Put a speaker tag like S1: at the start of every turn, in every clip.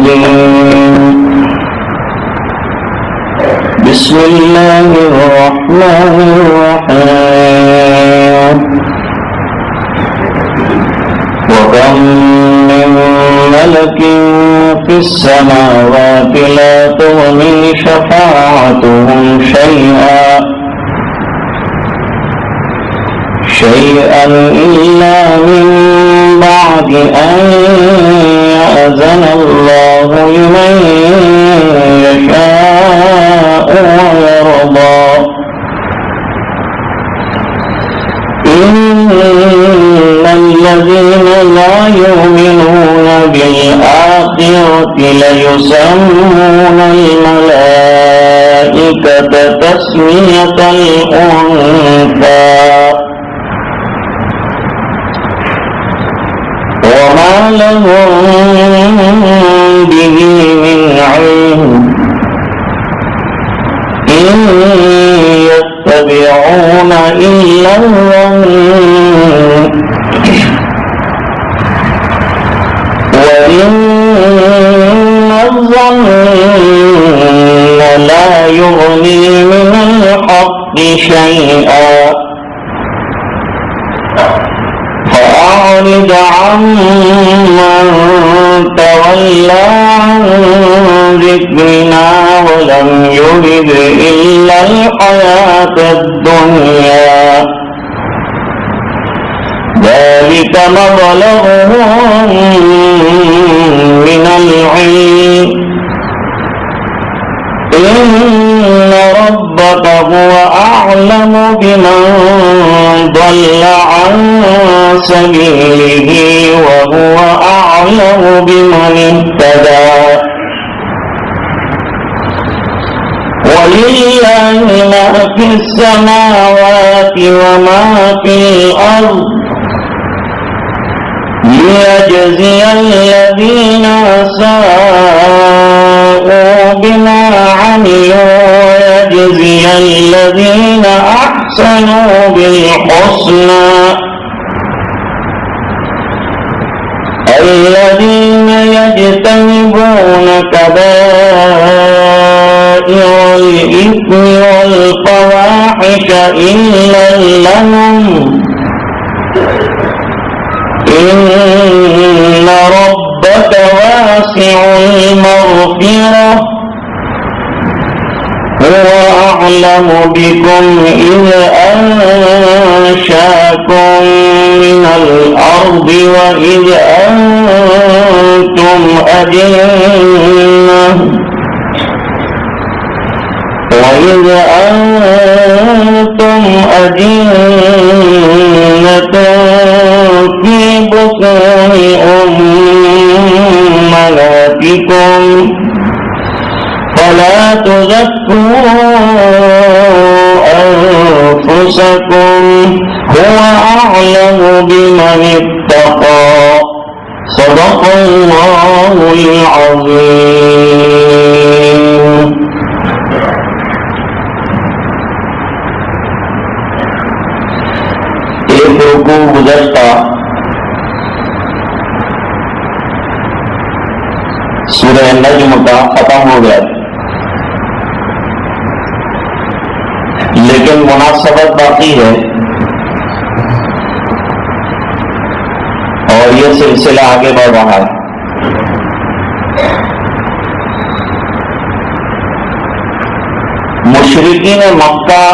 S1: الرجيم بسم الله الرحمن الرحيم وكم من ملك في السماوات لا تغني شفاعتهم شيئا إلا من بعد أن يأذن الله لمن يشاء ويرضى إن الذين لا يؤمنون بالآخرة ليسمون الملائكة تسمية الأنثى وما لهم به من علم إن يتبعون إلا الظن وإن الظن لا يغني من الحق شيئا فأعرض عمن تولى عن ذكرنا ولم يرد إلا الحياة الدنيا ذلك مبلغهم من العلم إن ربك هو أعلم بمن ضل عن سبيله وهو أعلم بمن اهتدى ولله ما في السماوات وما في الأرض ليجزي الذين أساءوا بما عملوا ويجزي الذين أحسنوا بالحسنى الذين يجتنبون كبائر الإثم والفواحش إلا اللمم إن ربك واسع المغفرة هو أعلم بكم إذ أنشأكم من الأرض وإذ أنتم أجنة في بطون أمهاتكم فلا تزكوا أنفسكم هو أعلم بمن اتقى صدق الله العظيم. ایک رکوع گزشتہ سورہ نجم کا ختم ہو گیا لیکن مناسبت باقی ہے اور یہ سلسلہ آگے بڑھ رہا ہے. مشرکین مکہ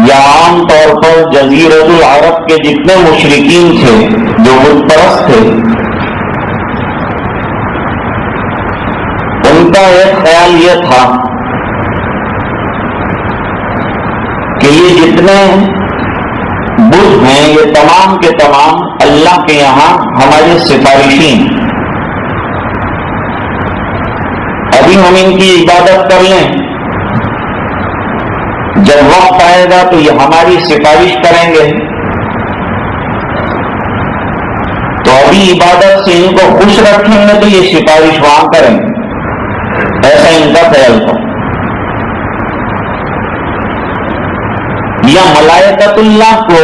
S1: یا عام طور پر جزیرۃ العرب کے جتنے مشرکین تھے جو بت پرست تھے ان کا ایک خیال یہ تھا کہ یہ جتنے بت ہیں یہ تمام کے تمام اللہ کے یہاں ہمارے سفارشی ہیں. ابھی ہم ان کی عبادت کر لیں جب وقت آئے گا تو یہ ہماری سفارش کریں گے تو ابھی عبادت سے ان کو خوش رکھیں گے تو یہ سفارش وہاں کریں گے. ایسا ان کا خیال تھا. یا ملائکۃ اللہ کو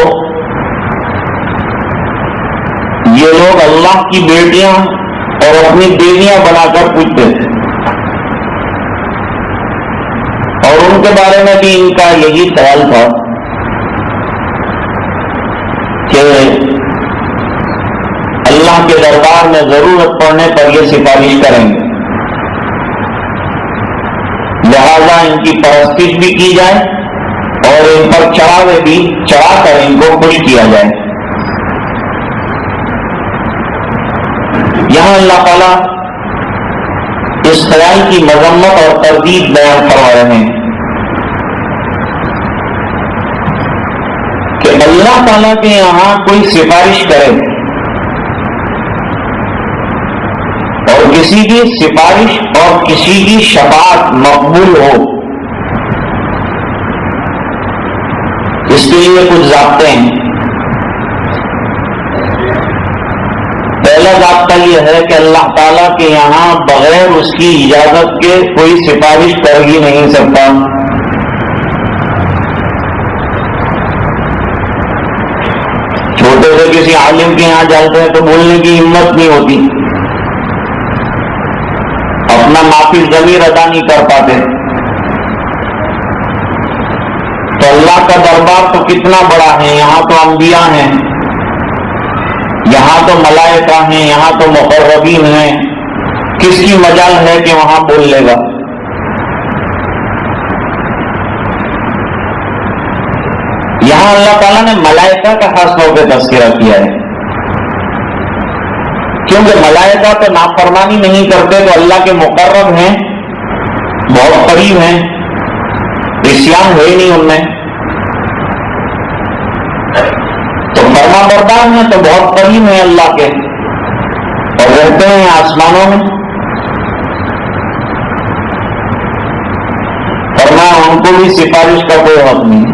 S1: یہ لوگ اللہ کی بیٹیاں اور اپنی دیویاں بنا کر پوجتے تھے، اور ان کے بارے میں بھی ان کا یہی خیال تھا کہ اللہ کے دربار میں ضرورت پڑنے پر یہ سفارش کریں گے، لہذا ان کی پرستش بھی کی جائے اور ان پر چڑھاوے بھی چڑھا کر ان کو خوش کیا جائے۔ یہاں اللہ تعالیٰ اس خیال کی مذمت اور تردید بیان کروا رہے ہیں کہ اللہ تعالیٰ کے یہاں کوئی سفارش کرے اور کسی کی سفارش اور کسی کی شفاعت مقبول ہو، اس کے لیے کچھ ضابطے ہیں۔ پہلا ضابطہ یہ ہے کہ اللہ تعالیٰ کے یہاں بغیر اس کی اجازت کے کوئی سفارش کر ہی نہیں سکتا۔ چھوٹے سے کسی عالم کے یہاں جاتے ہیں تو بولنے کی ہمت نہیں ہوتی، اپنا معافی ضمیر ادا نہیں کر پاتے، تو اللہ کا دربار تو کتنا بڑا ہے، یہاں تو انبیاء ہیں، یہاں تو ملائکہ ہیں، یہاں تو مقربین ہیں، کس کی مجال ہے کہ وہاں بول لے گا؟ یہاں اللہ تعالیٰ نے ملائکہ کا خاص طور پہ تذکرہ کیا ہے، کیونکہ ملائکہ تو نافرمانی نہیں کرتے، تو اللہ کے مقرب ہیں، بہت قریب ہیں، عصیان ہے ہی نہیں ان میں، تو فرما بردار ہیں، تو بہت قریب ہیں اللہ کے اور رہتے ہیں آسمانوں میں۔ فرمایا ان کو بھی سفارش کا کوئی حق نہیں،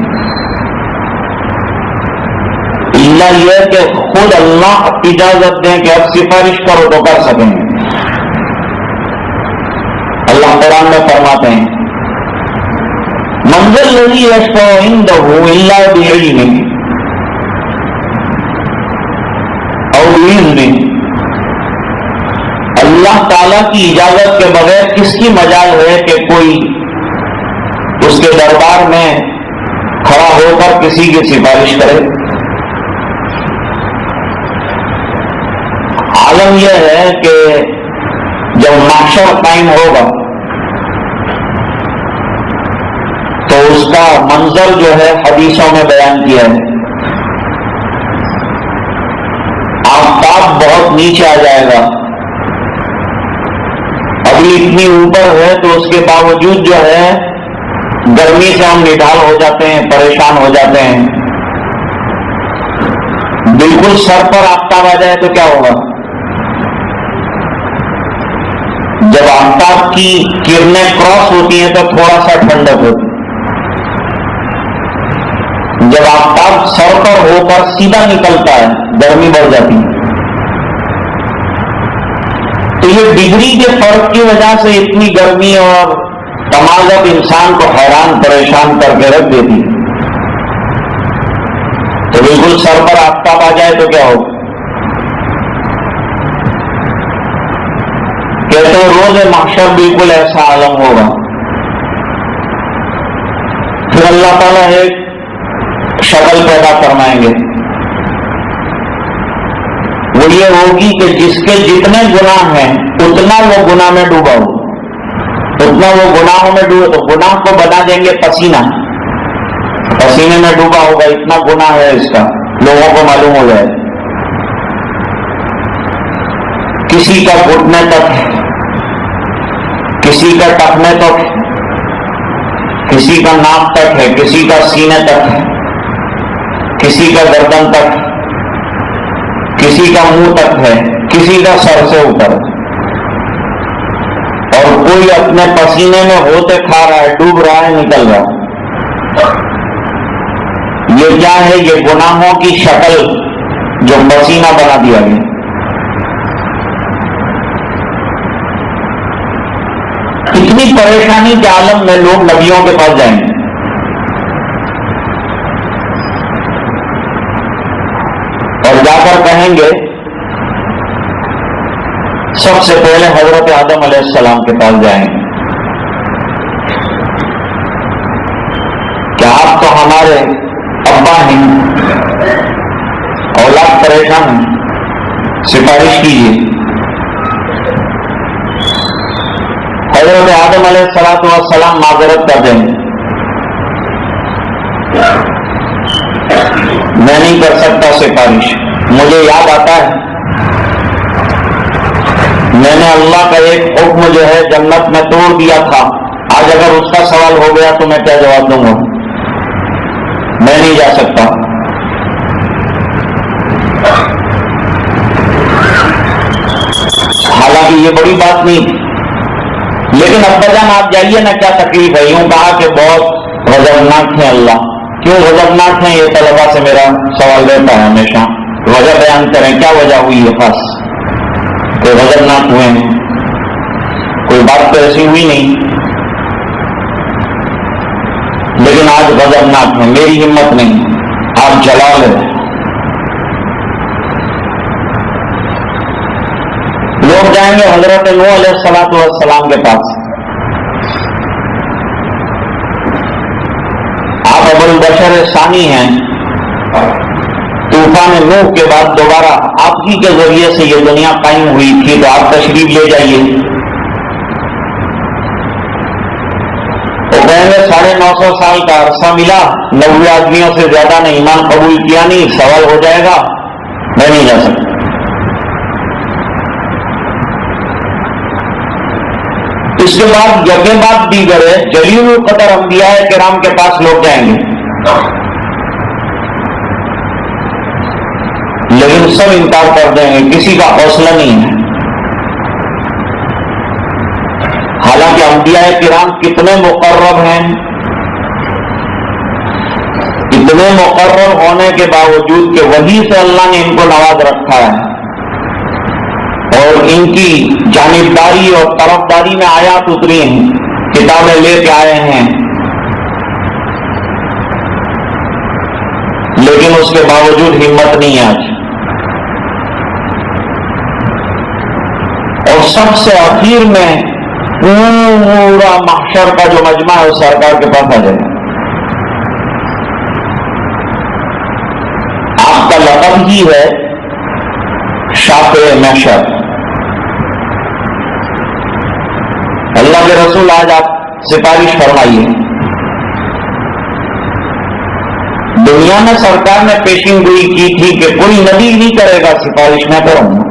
S1: اللہ یہ کہ خود اللہ اجازت دیں کہ اب سفارش کرو تو کر سکیں گے۔ اللہ قرآن میں فرماتے ہیں منزل الذی یشفع عندہ الا بعلمہ او باذنہ، اللہ تعالی کی اجازت کے بغیر کس کی مجال ہے کہ کوئی اس کے دربار میں کھڑا ہو کر کسی کی سفارش کرے؟ عالم یہ ہے کہ جب محشر قائم ہوگا تو اس کا منظر جو ہے حدیثوں میں بیان کیا ہے، آفتاب بہت نیچے آ جائے گا، ابھی اتنی اوپر ہے تو اس کے باوجود جو ہے گرمی سے ہم نڈھال ہو جاتے ہیں، پریشان ہو جاتے ہیں، بالکل سر پر آفتاب آ جائے تو کیا ہوگا؟ جب آفتاب کی کرنیں کراس ہوتی ہیں تو تھوڑا سا ٹھنڈک ہوتی، جب آفتاب سر پر ہو کر سیدھا نکلتا ہے گرمی بڑھ جاتی ہے۔ تو یہ ڈگری کے فرق کی وجہ سے اتنی گرمی اور تمازت انسان کو حیران پریشان کر کے رکھ دیتی ہے، تو بالکل سر پر آفتاب آ جائے تو کیا ہوگا؟ کہتے ہیں روز محشر بالکل ایسا عالم ہوگا۔ پھر اللہ تعالیٰ ایک شکل پیدا فرمائیں گے، وہ یہ ہوگی کہ جس کے جتنے گناہ ہیں اتنا وہ گناہ میں ڈوبا ہو، اتنا وہ گناہوں میں ڈوبے، تو گناہ کو بنا دیں گے پسینہ، پسینے میں ڈوبا ہوگا، اتنا گناہ ہے اس کا، لوگوں کو معلوم ہو جائے۔ کسی کا گھٹنے تک ہے، کسی کا ٹخنے تک ہے، کسی کا ناک تک ہے، کسی کا سینے تک ہے، کسی کا گردن تک ہے، کسی کا منہ تک ہے، کسی کا سر سے اوپر ہے، اور کوئی اپنے پسینے میں ہوتے کھا رہا ہے، ڈوب رہا ہے، نکل رہا ہے۔ یہ کیا ہے؟ یہ گناہوں کی شکل جو پسینہ بنا دیا گیا۔ اتنی پریشانی کے عالم میں لوگ نبیوں کے پاس جائیں گے اور جا کر کہیں گے سب سے پہلے حضرت آدم علیہ السلام کے پاس جائیں گے کہ آپ تو ہمارے ابا ہیں، اولاد پریشان ہیں، سفارش کیجیے۔ حضرت آدم علیہ السلام معذرت کر دیں گے، میں نہیں کر سکتا سفارش، مجھے یاد آتا ہے میں نے اللہ کا ایک حکم جو ہے جنت میں توڑ دیا تھا، آج اگر اس کا سوال ہو گیا تو میں کیا جواب دوں گا؟ میں نہیں جا سکتا۔ حالانکہ یہ بڑی بات نہیں، لیکن ابا جان آپ جائیے نا، کیا تکلیف ہے؟ یوں کہا کہ بہت غضبناک ہے اللہ۔ کیوں غضبناک ہیں؟ یہ طلبا سے میرا سوال رہتا ہے ہمیشہ، وجہ بیان کریں، کیا وجہ ہوئی ہے خاص کہ غضبناک ہوئے ہیں؟ کوئی بات تو ایسی ہوئی نہیں، لیکن آج غضبناک ہیں، میری ہمت نہیں، آپ جلال ہیں۔ لوگ جائیں گے حضرت نوح علیہ السلام کے پاس، آپ ابو البشر ثانی ہیں، طوفان نوح کے بعد دوبارہ آپ ہی کے ذریعے سے یہ دنیا قائم ہوئی تھی، تو آپ تشریف لے جائیے۔ وہ کہیں گے 950 سال کا عرصہ ملا، 90 آدمیوں سے زیادہ نے ایمان قبول کیا نہیں، سوال ہو جائے گا، میں نہیں جا سکتا۔ اس کے بعد یقین بات دیگر ہے، جلیل القدر انبیاء کرام کے پاس لوگ جائیں گے، لیکن سب انکار کر دیں گے، کسی کا حوصلہ نہیں ہے۔ حالانکہ انبیاء کرام کتنے مقرب ہیں، اتنے مقرب ہونے کے باوجود کہ وہی سے اللہ نے ان کو نواز رکھا ہے، اور ان کی جانبداری اور طرفداری میں آیات اتری ہیں، کتابیں لے کے آئے ہیں، لیکن اس کے باوجود ہمت نہیں ہے آج۔ اور سب سے اخیر میں پورا محشر کا جو مجمع ہے وہ سرکار کے پاس آ جائے گا۔ آپ کا لقب ہی ہے شافع محشر۔ اللہ کے رسول آج آپ سفارش فرمائیے۔ دنیا میں سرکار نے پیشین گوئی کی تھی کہ کوئی نبی نہیں کرے گا سفارش، میں کروں گا،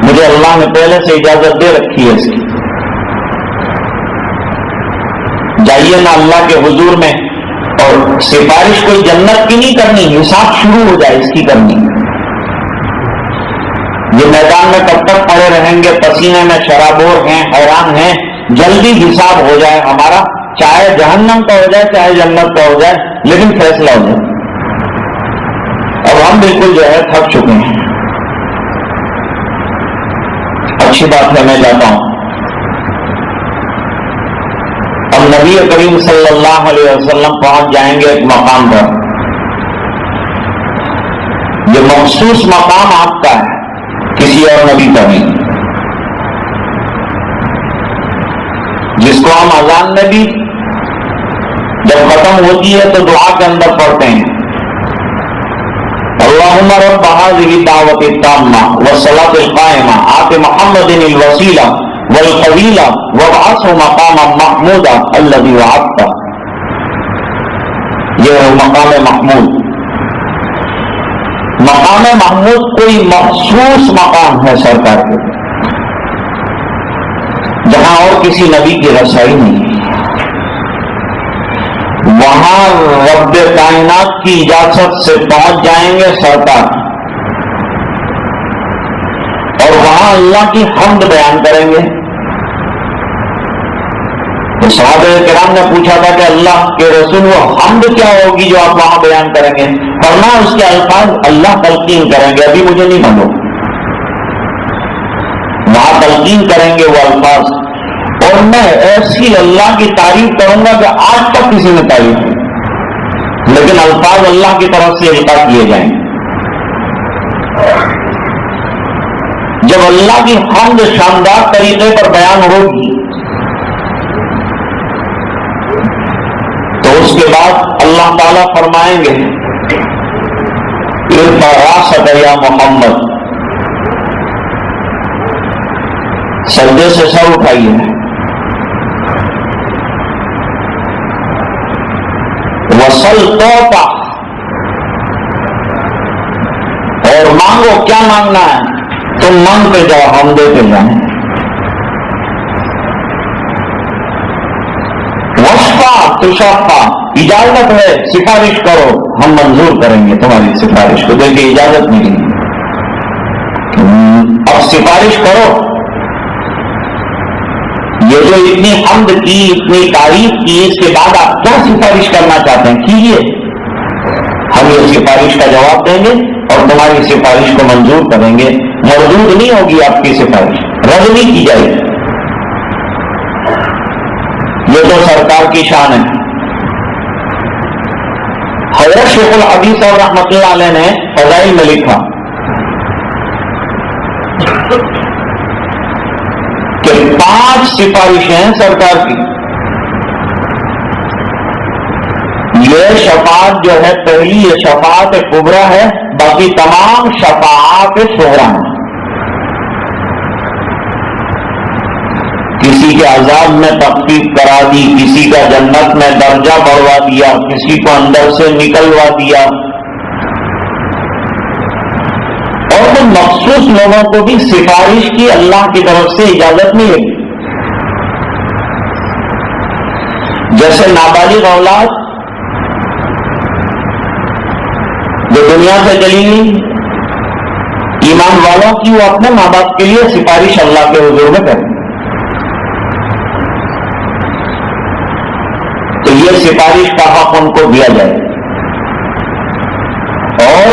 S1: مجھے اللہ نے پہلے سے اجازت دے رکھی ہے اس کی۔ جائیے نا اللہ کے حضور میں، اور سفارش کوئی جنت کی نہیں کرنی، حساب شروع ہو جائے اس کی کرنی۔ یہ میدان میں کب تک پڑے رہیں گے، پسینے میں شرابور ہیں، حیران ہیں، جلدی حساب ہو جائے ہمارا، چاہے جہنم کا ہو جائے چاہے جنت کا ہو جائے، لیکن فیصلہ ہو جائے۔ اب ہم بالکل جو ہے تھک چکے ہیں۔ اچھی بات ہے، میں جاتا ہوں۔ اب نبی کریم صلی اللہ علیہ وسلم پہنچ جائیں گے ایک مقام پر، یہ مخصوص مقام آپ کا ہے، کسی اور نبی کا نہیں، جس کو ہم اذان میں بھی جب ختم ہوتی ہے تو دعا کے اندر پڑھتے ہیں، اللہم رب هذه الدعوة التامة والصلاة القائمة آت محمد الوسیلہ والفضیلہ وابعثه مقاما محمودا الذی وعدتہ۔ یہ ہے مقام محمود۔ مقام محمود کوئی مخصوص مقام ہے سرکار کے، جہاں اور کسی نبی کی رسائی نہیں، وہاں رب کائنات کی اجازت سے پہنچ جائیں گے سرکار، اور وہاں اللہ کی حمد بیان کریں گے۔ تو صحابہ کرام نے پوچھا تھا کہ اللہ کے رسول وہ حمد کیا ہوگی جو آپ وہاں بیان کریں گے؟ فرمایا اس کے الفاظ اللہ تلقین کریں گے، ابھی مجھے نہیں معلوم، وہاں تلقین کریں گے وہ الفاظ، اور میں ایسی اللہ کی تعریف کروں گا کہ آج تک کسی نے تعریف کی، لیکن الفاظ اللہ کی طرف سے القاء کیے جائیں۔ جب اللہ کی حمد شاندار طریقے پر بیان ہوگی تو اس کے بعد اللہ تعالیٰ فرمائیں گے ارفع راسک یا محمد، سجدے سے سر اٹھائیے، وصل توبہ، اور مانگو، کیا مانگنا ہے تم مانگتے جاؤ، ہم دیتے جائیں، وشفا تشفا، اجازت ہے سفارش کرو، ہم منظور کریں گے تمہاری سفارش کو، دیکھیے اجازت ملی، اب سفارش کرو۔ یہ جو اتنی حمد کی، اتنی تعریف کی، اس کے بعد آپ کیا سفارش کرنا چاہتے ہیں کیجیے، ہم یہ سفارش کا جواب دیں گے اور تمہاری سفارش کو منظور کریں گے، مردود نہیں ہوگی آپ کی سفارش، رد نہیں کی جائے گی۔ یہ تو سرکار کی شان ہے۔ حضرت شیخ الحدیث صاحب رحمۃ اللہ علیہ نے فضائل میں لکھا کہ 5 سفارشیں ہیں سرکار کی۔ یہ شفاعت جو ہے پہلی، یہ شفاعت کبریٰ ہے، باقی تمام شفاعت صغریٰ ہیں۔ کسی کے عذاب میں تخفیف کرا دی، کسی کا جنت میں درجہ بڑھوا دیا، کسی کو اندر سے نکلوا دیا، اور تو مخصوص لوگوں کو بھی سفارش کی اللہ کی طرف سے اجازت نہیں ہے۔ جیسے نابالغ اولاد جو دنیا سے چلی گئی، ایمان والوں کی وہ اپنے ماں باپ کے لیے سفارش اللہ کے حضور میں کریں، تو یہ سفارش کا حق ان کو دیا جائے۔ اور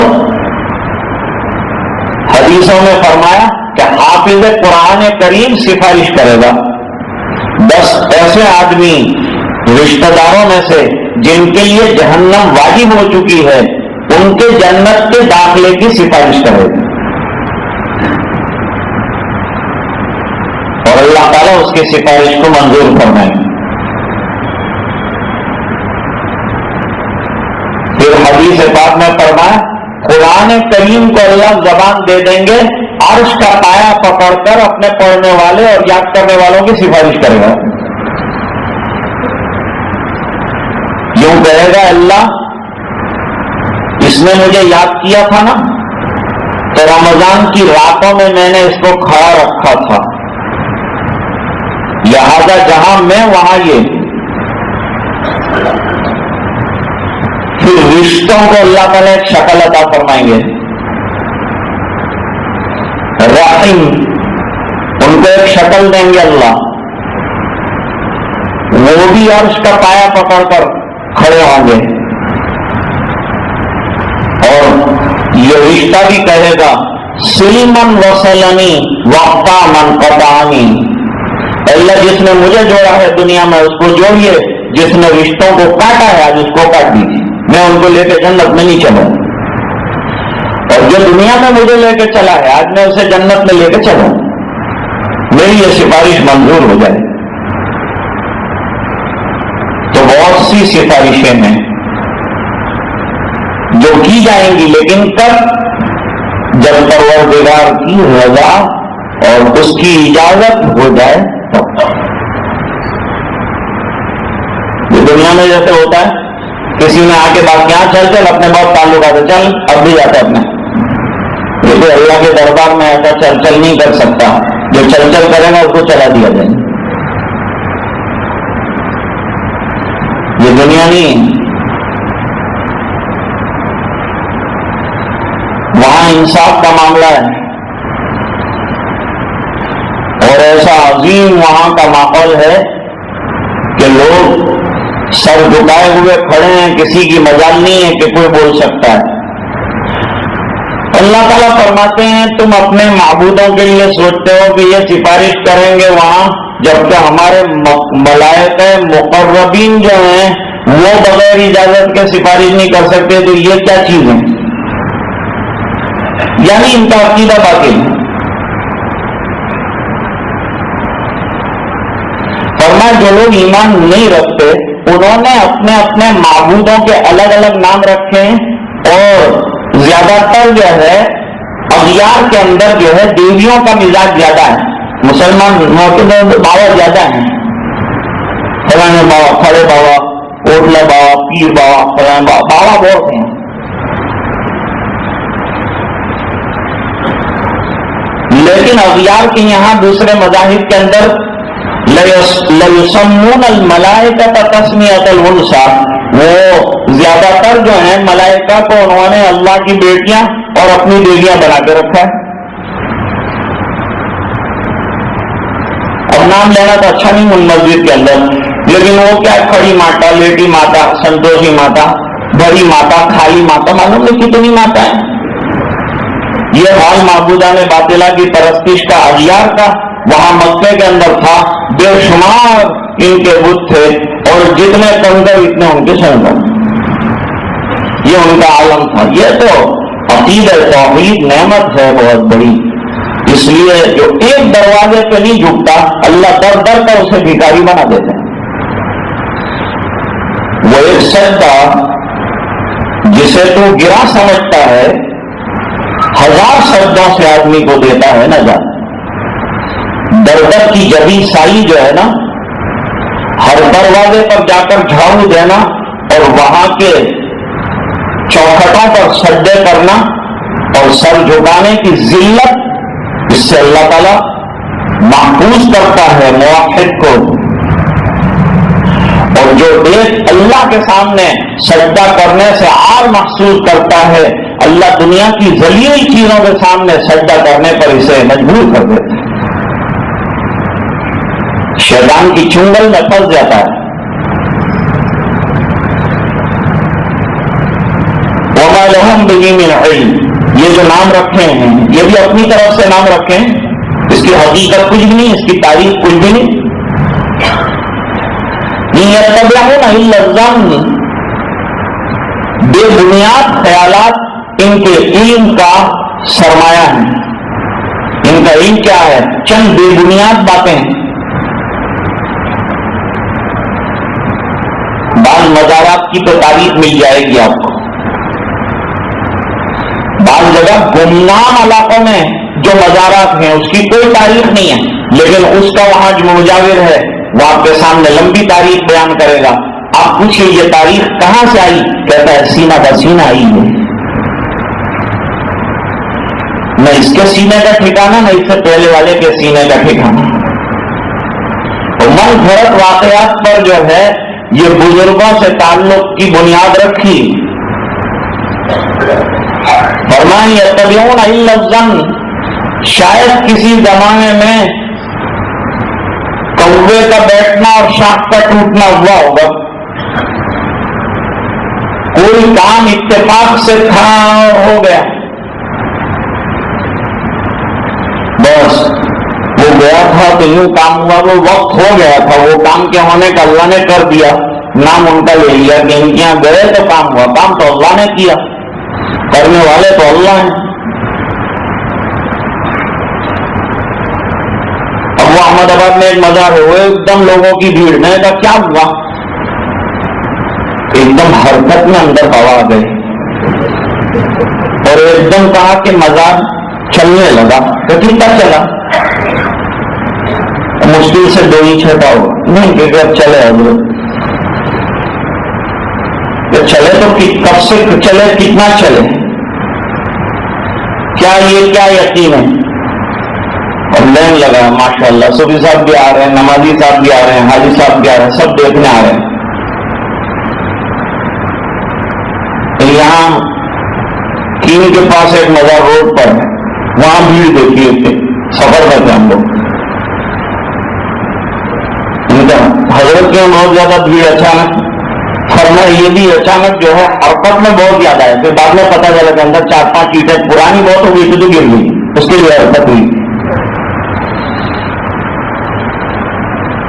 S1: حدیثوں میں فرمایا کہ حافظ قرآن کریم سفارش کرے گا 10 ایسے آدمی رشتہ داروں میں سے جن کے لیے جہنم واجب ہو چکی ہے، ان کے جنت کے داخلے کی سفارش کرے گا، اور اللہ تعالیٰ اس کی سفارش کو منظور فرمائیں گے۔ پھر حدیث پاک میں فرمایا قرآن کریم کو اللہ زبان دے دیں گے، عرش کا پایا پکڑ کر اپنے پڑھنے والے اور یاد کرنے والوں کی سفارش کرے گا۔ یوں کہے گا اللہ اس نے مجھے یاد کیا تھا نا، تو رمضان کی راتوں میں میں نے اس کو کھڑا رکھا تھا، لہذا جہاں میں وہاں یہ۔ پھر رشتوں کو اللہ تعالیٰ ایک شکل عطا فرمائیں گے، رحم ان کو ایک شکل دیں گے اللہ، وہ بھی عرش کا پایا پکڑ کر کھڑے ہوں گے، اور یہ رشتہ بھی کہے گا سلمن وصلنی وقتا من قطعنی، اللہ جس نے مجھے جوڑا ہے دنیا میں اس کو جوڑیے، جس نے رشتوں کو کاٹا ہے آج اس کو کاٹ دیجیے، میں ان کو لے کے جنت میں نہیں چلوں، اور جو دنیا میں مجھے لے کے چلا ہے آج میں اسے جنت میں لے کے چلوں، میری یہ سفارش منظور ہو جائے۔ تو بہت سی سفارشیں ہیں جو کی جائیں گی، لیکن کب؟ جب پروردگار کی رضا اور اس کی اجازت ہو جائے تب۔ یہ دنیا میں جیسے ہوتا ہے کسی نے آ کے بات کیا چل چل اپنے بہت تعلقات ہے، چل اب بھی جاتا ہے اپنے، لیکن اللہ کے دربار میں ایسا چل چل نہیں کر سکتا، جو چل چل کرے گا اس کو چلا دیا جائے۔ یہ دنیا نہیں، وہاں انصاف کا معاملہ ہے، اور ایسا عظیم وہاں کا ماحول ہے کہ لوگ سر جھکائے ہوئے کھڑے ہیں، کسی کی مجال نہیں ہے کہ کوئی بول سکتا ہے۔ اللہ تعالیٰ فرماتے ہیں تم اپنے معبودوں کے لیے سوچتے ہو کہ یہ سفارش کریں گے وہاں، جبکہ ہمارے ملائکہ مقربین جو ہیں وہ بغیر اجازت کے سفارش نہیں کر سکتے، تو یہ کیا چیز ہے؟ یعنی ان کا عقیدہ باطل ہے۔ فرمایا جو لوگ ایمان نہیں رکھتے انہوں نے اپنے اپنے معبودوں کے الگ الگ نام رکھے ہیں، اور زیادہ تر جو ہے اغیار کے اندر جو ہے دیویوں کا مزاج زیادہ ہے. مسلمان موجود بابا زیادہ ہیں، فلانے بابا، کھڑے بابا، اوٹلا بابا، پیر بابا، فلانے بابا، بابا بہت ہیں. لیکن اغیار کے یہاں دوسرے مذاہب کے اندر لَيُسَمُّونَ الْمَلَائِكَةَ تَسْمِيَةَ الْأُنثىٰ، وہ زیادہ تر جو ہیں ملائکہ کو انہوں نے اللہ کی بیٹیاں اور اپنی بیویاں بنا کے رکھا ہے. اب نام لینا تو اچھا نہیں ان مسجد کے اندر، لیکن وہ کیا کھڑی ماتا، لیٹی ماتا، سنتوشی ماتا، بڑی ماتا، خالی ماتا، معلوم نہیں کتنی ماتا ہے. یہ حال معبودان باطلہ کی پرستش کا اغیار کا وہاں مکے کے اندر تھا. بے شمار ان کے بت تھے، اور جتنے کنکر اتنے ان کے سنگر. یہ ان کا عالم تھا. یہ تو عقیدہ توحید نعمت ہے بہت بڑی. اس لیے جو ایک دروازے پہ نہیں جھکتا اللہ در در کر اسے بھکاری بنا دیتے ہیں. وہ ایک سجدہ جسے تو گرا سمجھتا ہے 1000 سجدوں سے آدمی کو دیتا ہے نجات. دردر کی جبی سائی جو ہے نا، ہر دروازے پر جا کر جھاڑو دینا اور وہاں کے چوکھٹوں پر سجدے کرنا اور سر جھکانے کی ذلت، اس سے اللہ تعالیٰ محفوظ کرتا ہے موحد کو. اور جو دیکھ اللہ کے سامنے سجدہ کرنے سے عار محسوس کرتا ہے، اللہ دنیا کی ذلیل چیزوں کے سامنے سجدہ کرنے پر اسے مجبور کر دیتا ہے. شیطان کی چنگل میں پھنس جاتا ہے. وَمَا لَهُم بِهِ مِنْ عِلْمٍ، یہ جو نام رکھے ہیں یہ بھی اپنی طرف سے نام رکھے ہیں، اس کی حقیقت کچھ بھی نہیں، اس کی تاریخ کچھ بھی نہیں. يَتَّبِعُونَ إِلَّا الظَّنَّ، بے بنیاد خیالات ان کے علم کا سرمایہ ہے. ان کا علم کیا ہے؟ چند بے بنیاد باتیں ہیں. بعض مزارات کی تو تاریخ مل جائے گی آپ کو. بعض جگہ گمنام علاقوں میں جو مزارات ہیں اس کی کوئی تاریخ نہیں ہے، لیکن اس کا وہاں جو مجاور ہے وہ آپ کے سامنے لمبی تاریخ بیان کرے گا. آپ پوچھیے یہ تاریخ کہاں سے آئی؟ کہتا ہے سینہ کا سینہ آئی ہے. نہ اس کے سینے کا ٹھکانا، نہ اس سے پہلے والے کے سینے کا ٹھکانا. اور من گھڑت واقعات پر جو ہے یہ بزرگوں سے تعلق کی بنیاد رکھی. فرمایا یتبعون الا الظن، شاید کسی زمانے میں کوے کا بیٹھنا اور شاخ کا ٹوٹنا ہوا ہوگا. کوئی کام اتفاق سے تھا ہو گیا، بس وہ گیا تھا تو یوں کام ہوا، وہ وقت ہو گیا تھا، وہ کام کے ہونے کا اللہ نے کر دیا، نام ان کا لے لیا کہ ان کے یہاں گئے تو کام ہوا. کام تو اللہ نے کیا، کرنے والے تو اللہ ہیں. اب وہ احمد آباد میں ایک مزار ہے، وہ ایک دم لوگوں کی بھیڑ. میں نے کہا کیا ہوا؟ ایک دم حرکت میں اندر ہوا آ گئی اور ایک دم کہا کہ مزار چلنے لگا. تو کتنا چلا؟ مشکل سے 2 انچ چھٹا ہوا. نہیں کہ اب چلے حضرت، چلے تو کب سے چلے، کتنا چلے، کیا یہ کیا یقین ہے؟ اور لائن لگا ماشاء اللہ. صوفی صاحب بھی آ رہے ہیں، نمازی صاحب بھی آ رہے ہیں، حاجی صاحب بھی آ رہے ہیں، سب دیکھنے آ رہے ہیں. یہاں کین کے پاس ایک مزار روڈ پر ہے، وہاں بھیڑ دیکھیے تھے. سفر میں تھے ہم لوگ. حضرت کے بہت زیادہ بھیڑ اچانک. فرمایا یہ بھی اچانک جو ہے حرکت میں بہت زیادہ ہے. پھر بعد میں پتا چلا کہ اندر 4-5 اینٹیں پرانی بہت ہو گئی تھی تو گر گئی، اس کے لیے حرکت ہوئی.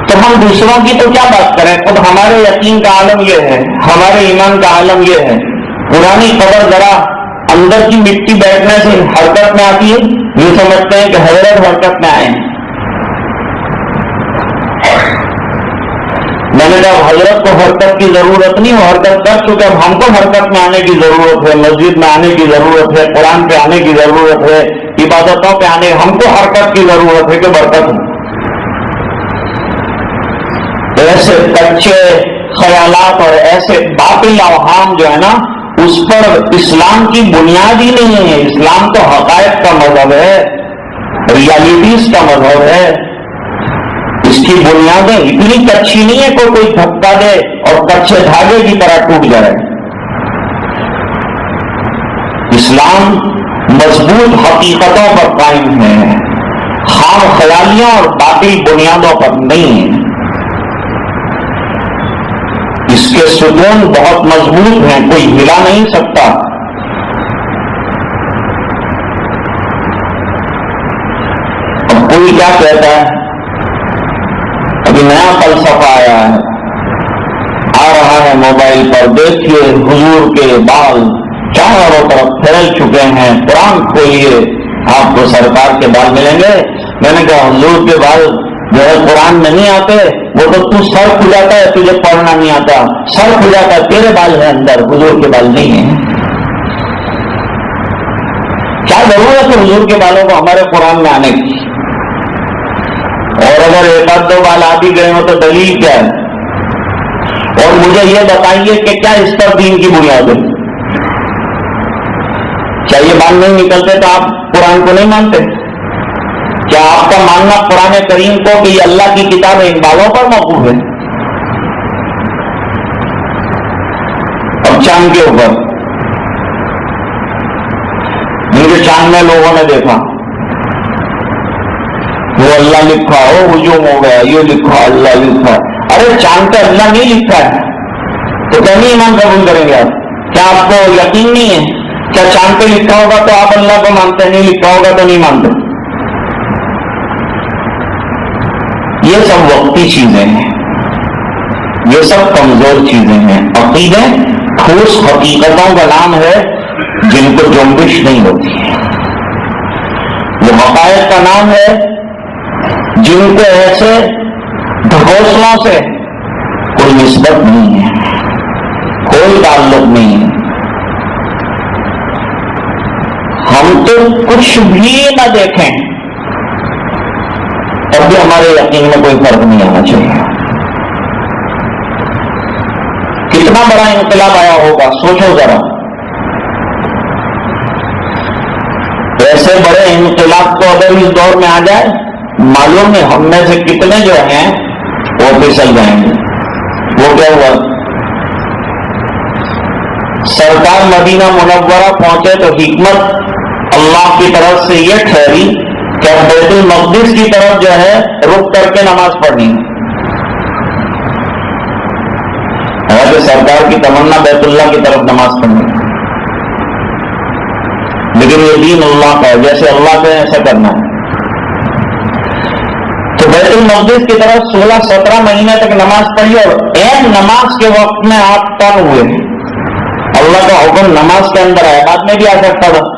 S1: تو ہم دوسروں کی تو کیا بات کریں، خود ہمارے یقین کا عالم یہ ہے، ہمارے ایمان کا عالم یہ ہے. پرانی قبر ذرا اندر کی مٹی بیٹھنے سے حرکت میں آتی ہے، یہ سمجھتے ہیں کہ حضرت حرکت میں آئے ہیں. میں نے کہا حضرت کو حرکت کی ضرورت نہیں، وہ حرکت کر چکے، اب ہم کو حرکت میں آنے کی ضرورت ہے، مسجد میں آنے کی ضرورت ہے، قرآن پہ آنے کی ضرورت ہے، عبادتوں پہ آنے، ہم کو حرکت کی ضرورت ہے کہ برکت ہو۔ ایسے کچے خیالات اور ایسے باطل اوہام جو ہے نا، اس پر اسلام کی بنیاد ہی نہیں ہے۔ اسلام تو حقائق کا مذہب ہے، ریالٹیز کا مذہب ہے۔ اس کی بنیادیں اتنی کچی نہیں ہے کہ کوئی دھکا دے اور کچے دھاگے کی طرح ٹوٹ جائے۔ اسلام مضبوط حقیقتوں پر قائم ہے، خام خیالیوں اور باطل بنیادوں پر نہیں ہے۔ اس کے ستون بہت مضبوط ہیں، کوئی ہلا نہیں سکتا۔ اب کوئی کیا کہتا ہے، ابھی نیا فلسفہ آیا ہے، آ رہا ہے موبائل پر، دیکھیے حضور کے بال چاروں طرف پھیل چکے ہیں، قرآن کھولیے آپ کو سرکار کے بال ملیں گے۔ میں نے کہا حضور کے بال جو ہے قرآن میں نہیں آتے، وہ تو سر کھلاتا ہے، تجھے پڑھنا نہیں آتا، سر کھلاتا ہے، تیرے بال ہے اندر، حضور کے بال نہیں ہیں۔ کیا ضرورت ہے حضور کے بالوں کو ہمارے قرآن میں آنے کی؟ اور اگر ایک آدھ دو بال آ بھی گئے ہو تو دلیل کیا ہے؟ اور مجھے یہ بتائیے کہ کیا اس پر دین کی بنیاد ہے؟ کیا یہ بال نہیں نکلتے تو آپ قرآن کو نہیں مانتے؟ کیا آپ کا ماننا قرآن کریم کو کہ یہ اللہ کی کتاب ان بالوں پر موقوف ہے؟ اب چاند کے اوپر جن کے چاند میں لوگوں نے دیکھا وہ اللہ لکھا ہو، ہجوم ہو گیا، یہ لکھا اللہ لکھا، ارے چاند پہ اللہ نہیں لکھا ہے تو کہیں ایمان قبول کریں گے آپ؟ کیا آپ کو یقین نہیں ہے؟ کیا چاند پہ لکھا ہوگا تو آپ اللہ کو مانتے ہیں، نہیں لکھا ہوگا تو نہیں مانتے؟ یہ سب وقتی چیزیں ہیں، یہ سب کمزور چیزیں ہیں۔ عقیدے ٹھوس حقیقتوں کا نام ہے جن کو جنبش نہیں ہوتی ہے، وہ حقائق کا نام ہے جن کو ایسے ڈھکوسلوں سے کوئی نسبت نہیں ہے، کوئی تعلق نہیں ہے۔ ہم تو کچھ بھی نہ دیکھیں تب بھی ہمارے یقین میں کوئی فرق نہیں آنا چاہیے۔ کتنا بڑا انقلاب آیا ہوگا سوچو ذرا، ایسے بڑے انقلاب کو اگر اس دور میں آ جائے، معلوم نہیں ہم میں سے کتنے جو ہیں وہ پھسل جائیں گے۔ وہ کیا ہوا؟ سرکار مدینہ منورہ پہنچے تو حکمت اللہ کی طرف سے یہ ٹھہری کہ بیت المقدس کی طرف جو ہے رک کر کے نماز پڑھنی ہے۔ حالانکہ سرکار کی تمنا بیت اللہ کی طرف نماز پڑھنی، لیکن یہ دین اللہ کا ہے، جیسے اللہ کا ایسا کرنا ہے۔ تو بیت المقدس کی طرف 16-17 مہینے تک نماز پڑھی، اور عین نماز کے وقت میں آپ تن ہوئے۔ اللہ کا حکم نماز کے اندر ہے، بعد میں بھی آ سکتا تھا،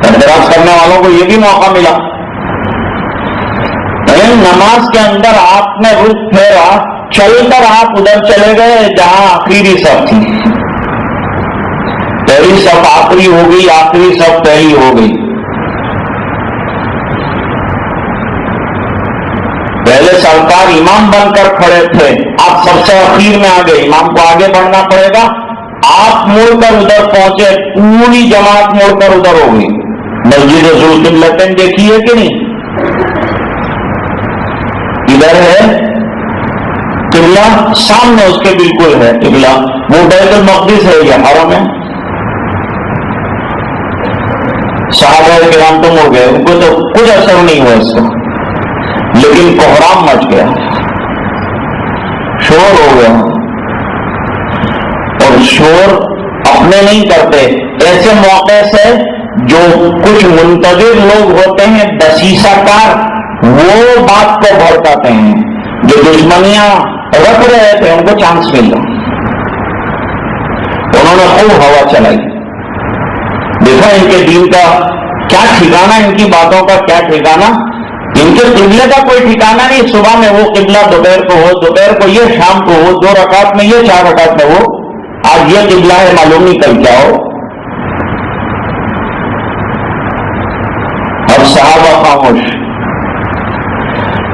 S1: اعتراض کرنے والوں کو یہ بھی موقع ملا۔ لیکن نماز کے اندر آپ نے رخ پھیرا، چل کر آپ ادھر چلے گئے جہاں آخری صف تھی۔ پہلی صف آخری ہو گئی، آخری صف پہلی ہو گئی۔ پہلے سرکار امام بن کر کھڑے تھے، آپ سب سے اخیر میں آ گئے، امام کو آگے بڑھنا پڑے گا، آپ مڑ کر ادھر پہنچے، پوری جماعت مڑ کر ادھر ہو گئی۔ مسجد ذوالقبلتین دیکھی ہے کہ نہیں؟ ادھر ہے قبلہ، سامنے اس کے بالکل ہے قبلہ، وہ بیت المقدس ہے، یہ حرم ہے۔ صحابہ کرام تو مڑ گئے، ان کو تو کچھ اثر نہیں ہوا اس کا، لیکن کوہرام مچ گیا، شور ہو گیا، اور شور اپنے نہیں کرتے، ایسے موقع سے جو کچھ منتظر لوگ ہوتے ہیں دسیسہ کار، وہ بات کو بھڑکاتے ہیں، جو دشمنیاں رکھ رہے تھے ان کو چانس مل گیا، انہوں نے خوب ہوا چلائی۔ دیکھا ان کے دین کا کیا ٹھکانا، ان کی باتوں کا کیا ٹھکانا، ان کے قبلے کا کوئی ٹھکانا نہیں، صبح میں وہ قبلہ دوپہر کو ہو، دوپہر کو یہ شام کو ہو، 2 رکعت میں یہ 4 رکعت میں ہو، آج یہ قبلہ ہے معلوم نہیں کل کیا ہو۔ اور صحابہ خاموش،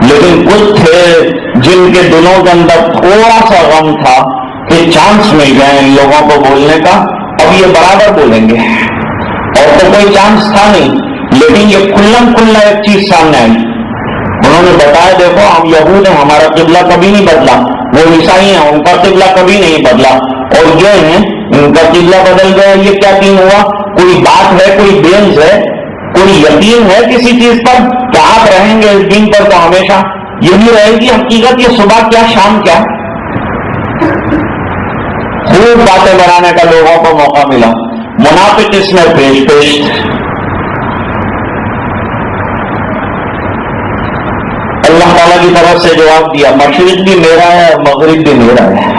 S1: لیکن کچھ تھے جن کے دلوں کے اندر تھوڑا سا غم تھا کہ چانس مل گئے ان لوگوں کو بولنے کا، اب یہ برابر بولیں گے، اور تو کوئی چانس تھا نہیں، لیکن یہ کھلم کھلا ایک چیز سامنے آئی۔ انہوں نے بتایا دیکھو ہم یہود ہیں، ہمارا قبلہ کبھی نہیں بدلا، وہ عیسائی ہیں ان کا قبلہ کبھی نہیں بدلا، اور یہ ہیں ان کا قبلہ بدل گیا، یہ کیا دین ہوا؟ کوئی بات ہے، کوئی بیلز ہے، کوئی یقین ہے کسی چیز پر کہ آپ رہیں گے اس دین پر تو ہمیشہ یہی رہے گی حقیقت؟ یہ صبح کیا شام کیا؟ خوب باتیں بنانے کا لوگوں کو موقع ملا، منافق اس میں پیش اللہ تعالیٰ کی طرف سے جواب دیا، مشرق بھی میرا ہے اور مغرب بھی میرا ہے،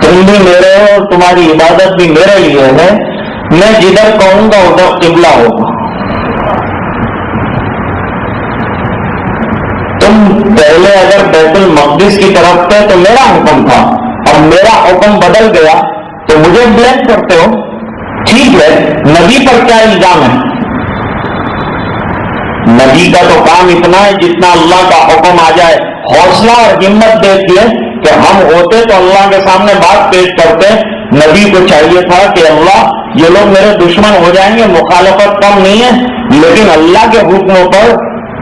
S1: تم بھی میرے ہو اور تمہاری عبادت بھی میرے لیے ہے، میں جدھر کہوں گا ادھر قبلہ ہوگا۔ تم پہلے اگر بیت المقدس کی طرف تھے تو میرا حکم تھا، اور میرا حکم بدل گیا تو مجھے بلیم کرتے ہو۔ ٹھیک ہے، نبی پر کیا الزام ہے؟ نبی کا تو کام اتنا ہے جتنا اللہ کا حکم آ جائے حوصلہ اور ہمت دیتی ہے کہ ہم ہوتے تو اللہ کے سامنے بات پیش کرتے۔ نبی کو چاہیے تھا کہ اللہ یہ لوگ میرے دشمن ہو جائیں گے، مخالفت کم نہیں ہے، لیکن اللہ کے حکموں پر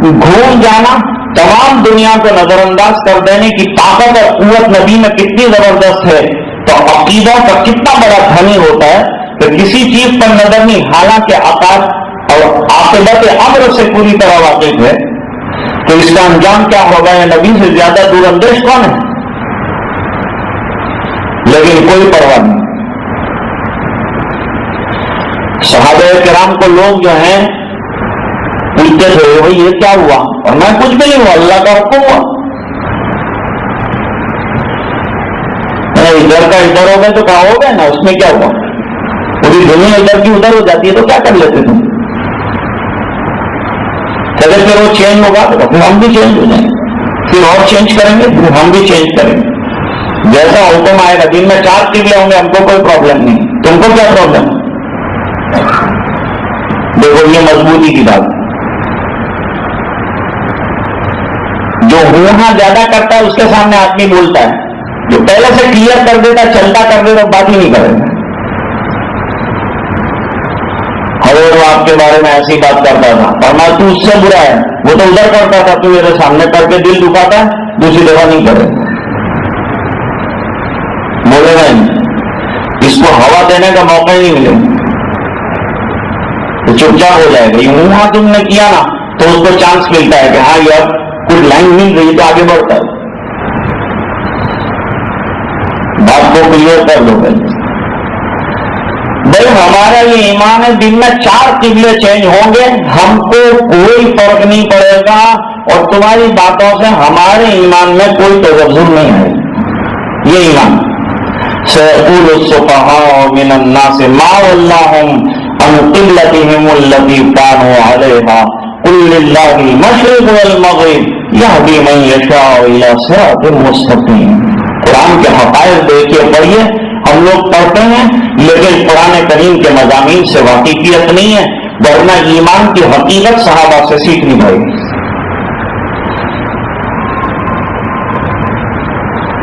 S1: گھوم جانا، تمام دنیا کو نظر انداز کر دینے کی طاقت اور قوت نبی میں کتنی زبردست ہے۔ تو عقیدہ کا کتنا بڑا دھنی ہوتا ہے کہ کسی چیز پر نظر نہیں، حالانکہ عقائد اور عاقبت امر سے پوری طرح واقف ہے، تو اس کا انجام کیا ہوگا؟ یہ نبی سے زیادہ دور اندیش کون ہے؟ لیکن کوئی پرواہ نہیں۔ صحابہ کرام کو لوگ جو ہیں پوچھتے تھے بھائی یہ کیا ہوا؟ اور میں کچھ بھی نہیں ہوا، اللہ کا حکم ہوا۔ ادھر کا ادھر ہو گئے تو کہاں ہو گئے نا، اس میں کیا ہوا؟ پوری دنیا ادھر کی ادھر ہو جاتی ہے تو کیا کر لیتے تم؟ اگر پھر وہ چینج ہوگا تو پھر ہم بھی چینج ہو جائیں گے، پھر اور چینج کریں گے، پھر ہم بھی چینج کریں گے۔ جیسا حکم آئے گا، دن میں 4 قبلے ہوں گے، ہم کو کوئی پرابلم نہیں، تم کو کیا پرابلم؟ دیکھو یہ مضبوطی کی بات، جو ہاں زیادہ کرتا ہے اس کے سامنے آدمی بولتا ہے، جو پہلے سے کلیئر کر دیتا چلتا کر دیتا بات ہی نہیں کرے گا۔ وہ آپ کے بارے میں ایسی بات کرتا تھا اور میں تو اس سے برا ہے، وہ تو ادھر کرتا تھا، تو میرے سامنے کر کے دل دکھاتا ہے، دوسری دفعہ نہیں کرے، بولے گا نہیں، اس کو ہوا دینے کا موقع ہی نہیں ملے، تو چپ چاپ ہو جائے گا۔ یہ وہاں تم نے کیا نا تو اس کو چانس ملتا ہے کہ ہاں یار کچھ لائن مل رہی تو آگے بڑھتا ہے، بات کو کلیئر کر دو بھائی۔ ہمارا یہ ایمان ہے، دن میں 4 قبلے چینج ہوں گے، ہم کو کوئی فرق نہیں پڑے گا، اور تمہاری باتوں سے ہمارے ایمان میں کوئی تجزب نہیں ہے۔ یہ ایمان سيقول السفهاء من الناس ما ولاهم عن قبلتهم التي كانوا عليها قل لله المشرق والمغرب يهدي من يشاء الى صراط مستقيم۔ قرآن کے حقائق دیکھیے، پڑھیے، ہم لوگ پڑھتے ہیں لیکن قرآن کریم کے مضامین سے واقفیت نہیں ہے، ورنہ ایمان کی حقیقت صحابہ سے سیکھنی پڑے گی۔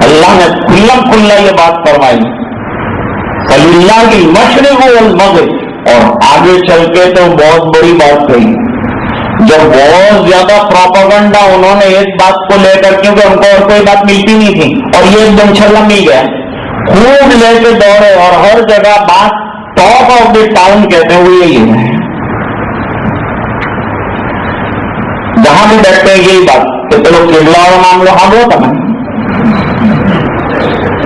S1: اللہ نے کھلا یہ بات فرمائی، فَلِلَّهِ الْمَشْرِقُ وَالْمَغْرِبُ، اور آگے چل کے تو بہت بڑی بات کہی، جب بہت زیادہ پروپیگنڈا انہوں نے ایک بات کو لے کر، کیونکہ ان کو اور کوئی بات ملتی نہیں تھی اور یہ ایک دم چھلا مل گیا، خوب لے کے دوڑے، اور ہر جگہ بات ٹاپ آف دی ٹاؤن کہتے ہوئے یہی ہے، جہاں بھی بیٹھتے ہیں یہی بات کہ چلو قبلہ اور معاملہ ہم ہوتا نا،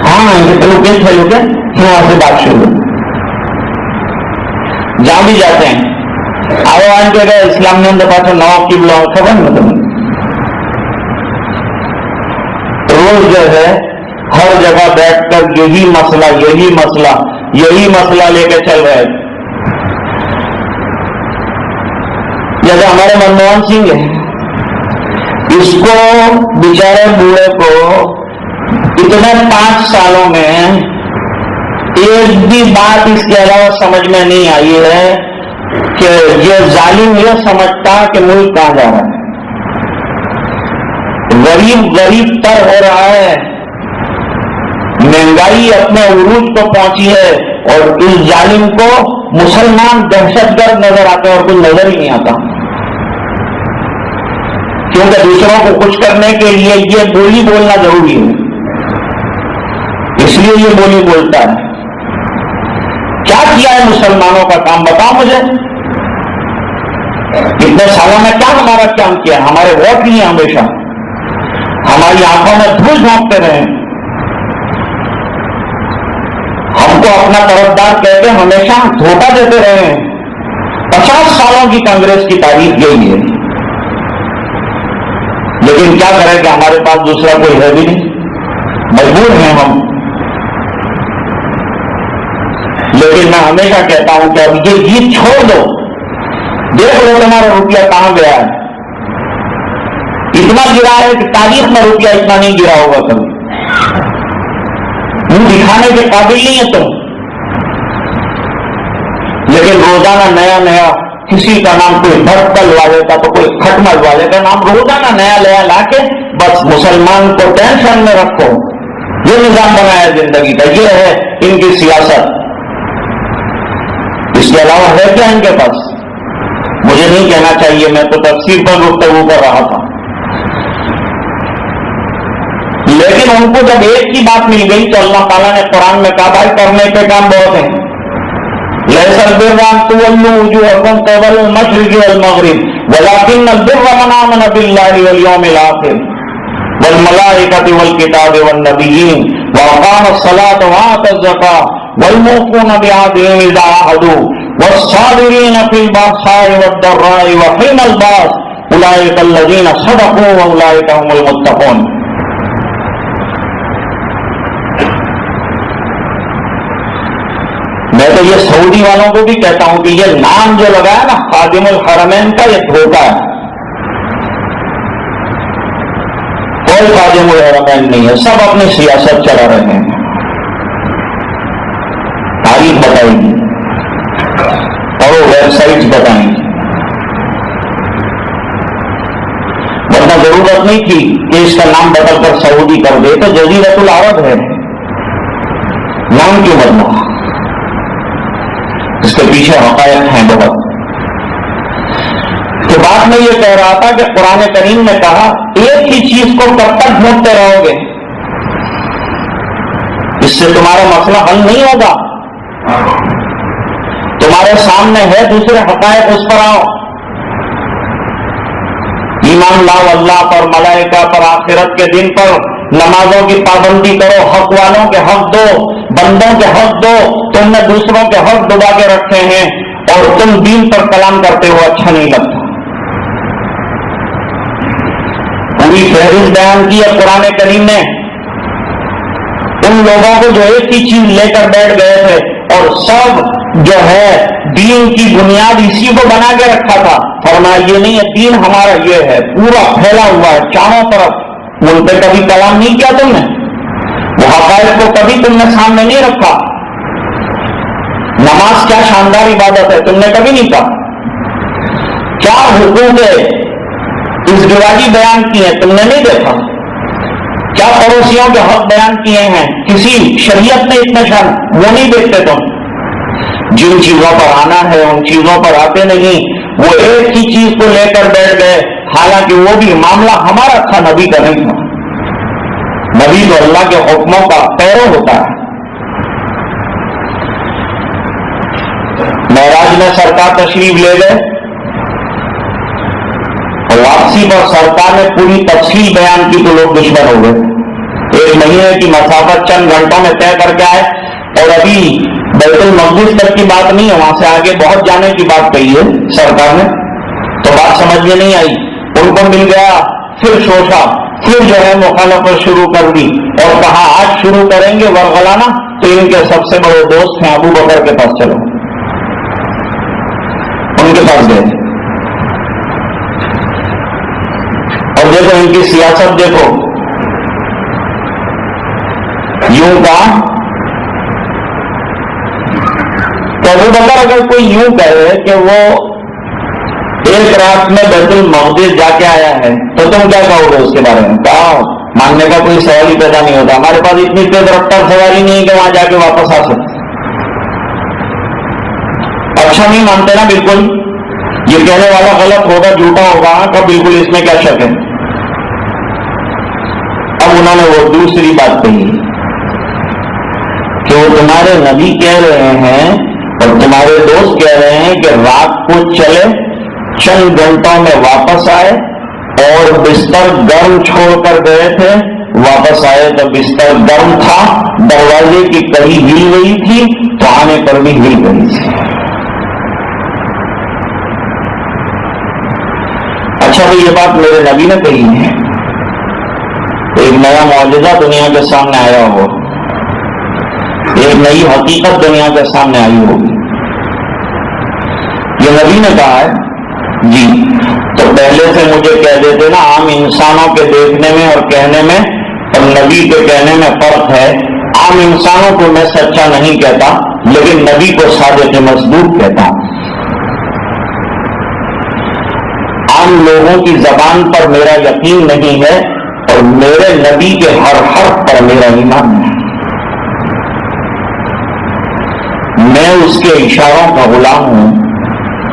S1: ہاں چلو کس ہے لوگ وہاں سے بات شروع، جہاں بھی جاتے ہیں آئے آن کے گئے اسلام نے اندر پاس نواب قبلہ خبر نہیں، روز جو ہے ہر جگہ بیٹھ کر یہی مسئلہ لے کے چل رہے، جیسے ہمارے منموہن سنگھ ہے، اس کو بیچارے بوڑھے کو اتنے 5 سالوں میں ایک بھی بات اس کے علاوہ سمجھ میں نہیں آئی ہے کہ یہ ظالم یہ سمجھتا کہ ملک کہاں جا رہا ہے، غریب تر ہو رہا ہے، مہنگائی اپنے عروج کو پہنچی ہے، اور اس ظالم کو مسلمان دہشت گرد نظر آتے ہیں اور کچھ نظر ہی نہیں آتا، کیونکہ دوسروں کو کچھ کرنے کے لیے یہ بولی بولنا ضروری ہے، اس لیے یہ بولی بولتا ہے۔ کیا کیا ہے مسلمانوں کا کام بتاؤ مجھے، اتنے سالوں میں کیا ہمارا کام کیا؟ ہمارے ووٹ لیے ہمیشہ، ہماری آنکھوں میں دھول جھونکتے رہے، ہم کو اپنا طرفدار کہہ کے ہمیشہ دھوکہ دیتے رہے ہیں۔ 50 سالوں کی کانگریس کی تاریخ یہی ہے، لیکن کیا کریں کہ ہمارے پاس دوسرا کوئی ہے بھی نہیں، مجبور ہیں ہم۔ لیکن میں ہمیشہ کہتا ہوں کہ اب یہ جیت چھوڑ دو، دیکھ لو تمہارا روپیہ کہاں گیا ہے، اتنا گرا ہے کہ تاریخ میں روپیہ اتنا نہیں گرا ہوگا کبھی، منہ دکھانے کے قابل نہیں ہے تم، لیکن روزانہ نیا کسی کا نام کوئی بھٹ ڈلوا لیتا تو کوئی کھٹ ملوا لیتا، نام روزانہ نیا لا کے بس مسلمان کو ٹینشن میں رکھو، یہ نظام بنایا زندگی کا، یہ ہے ان کی سیاست۔ اس کے علاوہ ہے کیا ان کے پاس؟ مجھے نہیں کہنا چاہیے، میں تو تفسیر پر گفتگو کر رہا تھا، لیکن ان کو جب ایک کی بات مل گئی تو اللہ تعالیٰ نے قرآن میں کہا بھائی کرنے کے کام بہت ہیں، لَيْسَ الْبِرَّ أَن تُوَلُّوا وُجُوهَكُمْ قِبَلَ الْمَشْرِقِ وَالْمَغْرِبِ وَلَكِنَّ الْبِرَّ مَنْ آمَنَ بِاللَّهِ وَالْيَوْمِ الْآخِرِ وَالْمَلَائِكَةِ وَالْكِتَابِ وَالنَّبِيِّينَ وَأَقَامَ الصَّلَاةَ وَآتَى الزَّكَاةَ وَالْمُوفُونَ بِعَهْدِهِمْ إِذَا عَاهَدُوا وَالصَّابِرِينَ فِي الْبَأْسَاءِ وَالضَّرَّاءِ وَحِينَ الْبَأْسِ أُولَٰئِكَ الَّذِينَ صَدَقُوا وَأُولَٰئِكَ هُمُ الْمُتَّقُونَ۔ میں تو یہ سعودی والوں کو بھی کہتا ہوں کہ یہ نام جو لگا ہے نا خادم الحرمین کا، یہ دھوکہ ہے، کوئی خادم الحرمین نہیں ہے، سب اپنی سیاست چلا رہے ہیں، تاریخ بتائیں گی اور وہ ویب سائٹس بتائیں گی، ورنہ ضرورت نہیں تھی کہ اس کا نام بدل کر سعودی کر دے، تو جزیرۃ العرب ہے، نام کیوں بدلا؟ اس کے پیچھے حقائق ہیں بہت۔ تو بات میں یہ کہہ رہا تھا کہ قرآن کریم نے کہا ایک ہی چیز کو کب تک ڈھونڈتے رہو گے، اس سے تمہارا مسئلہ حل نہیں ہوگا، تمہارے سامنے ہے دوسرے حقائق، اس پر آؤ، ایمان لاؤ اللہ پر، ملائکہ پر، آخرت کے دن پر، نمازوں کی پابندی کرو، حق والوں کے حق دو، بندوں کے حق دو، تم نے دوسروں کے حق دبا کے رکھے ہیں اور تم دین پر کلام کرتے ہو، اچھا نہیں لگتا۔ پوری فہرست بیان کی ہے قرآن کریم نے ان لوگوں کو جو ایک ہی چیز لے کر بیٹھ گئے تھے اور سب جو ہے دین کی بنیاد اسی کو بنا کے رکھا تھا، فرمایا یہ نہیں ہے دین ہمارا، یہ ہے پورا پھیلا ہوا ہے چاروں طرف، ان پہ کبھی کلام نہیں کیا تم نے، وہ حقائق کو کبھی تم نے سامنے نہیں رکھا۔ نماز کیا شاندار عبادت ہے، تم نے کبھی نہیں کہا، کیا حقوق ازدواجی بیان کیے تم نے نہیں دیکھا، کیا پڑوسیوں کے حق بیان کیے ہیں کسی شریعت نے اتنے شان، وہ نہیں دیکھتے تم۔ جن چیزوں پر آنا ہے ان چیزوں پر آتے نہیں، وہ ایک ہی چیز کو لے کر بیٹھ گئے، حالانکہ وہ بھی معاملہ ہمارا تھا، نبی کا نہیں تھا، نبی تو اللہ کے حکموں کا پیرو ہوتا ہے۔ معراج میں سرکار تشریف لے گئے، واپسی پر سرکار نے پوری تفصیل بیان کی تو لوگ دشمن ہو گئے، ایک مہینے کی مسافت چند گھنٹوں میں طے کر کے آئے، اور ابھی بیت المقدس تک کی بات نہیں ہے، وہاں سے آگے بہت جانے کی بات کہی ہے سرکار نے، تو بات سمجھ میں نہیں آئی، ان کو مل گیا، پھر سوچا، پھر جو ہے مخالفت شروع کر دی اور کہا آج شروع کریں گے ورغلانا، تو ان کے سب سے بڑے دوست ہیں ابو بکر کے پاس چلو، ان کے پاس گئے، اور دیکھو ان کی سیاست دیکھو، یوں کہا تو ابو بکر اگر کوئی یوں کہے کہ وہ ایک رات میں بیت المقدس جا کے آیا ہے تو تم کیا کہو گے اس کے بارے میں؟ کہا ماننے کا کوئی سوال ہی پیدا نہیں ہوتا، ہمارے پاس اتنی تیز رفتار سواری نہیں ہے کہ وہاں جا کے واپس آ سکتے۔ اچھا نہیں مانتے نا بالکل، یہ کہنے والا غلط ہوگا، جھوٹا ہوگا تو بالکل اس میں کیا شک ہے۔ اب انہوں نے وہ دوسری بات کہی کہ وہ تمہارے نبی کہہ رہے ہیں اور تمہارے دوست کہہ رہے ہیں کہ رات کو چلے، چند گھنٹوں میں واپس آئے اور بستر گرم چھوڑ کر گئے تھے، واپس آئے تو بستر گرم تھا، دروازے کی کڑی ہل گئی تھی تو آنے پر بھی ہل گئی تھی۔ اچھا تو یہ بات میرے نبی نے کہی ہے، ایک نیا معجزہ دنیا کے سامنے آیا ہو، ایک نئی حقیقت دنیا کے سامنے آئی ہوگی، یہ نبی نے کہا ہے جی۔ تو پہلے سے مجھے کہہ دیتے نا، عام انسانوں کے دیکھنے میں اور کہنے میں اور نبی کے کہنے میں فرق ہے۔ عام انسانوں کو میں سچا نہیں کہتا، لیکن نبی کو صادق مصدوق کہتا ہوں۔ عام لوگوں کی زبان پر میرا یقین نہیں ہے اور میرے نبی کے ہر حرف پر میرا ایمان ہے۔ میں اس کے اشاروں کا غلام ہوں،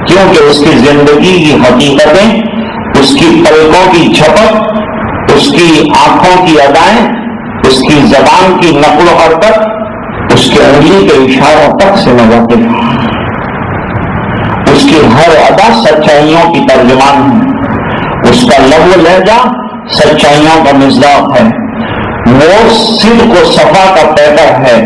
S1: کیونکہ اس کی زندگی کی حقیقتیں، اس کی پلکوں کی جھپک، اس کی آنکھوں کی ادائیں، اس کی زبان کی نقل و حرکت، اس کے انگلی کے اشاروں تک سے میں واقف ہوں۔ اس کی ہر ادا سچائیوں کی ترجمان ہے، اس کا لب و لہجہ سچائیوں کا مصداق ہے، وہ صدق و صفا کا پیکر ہے،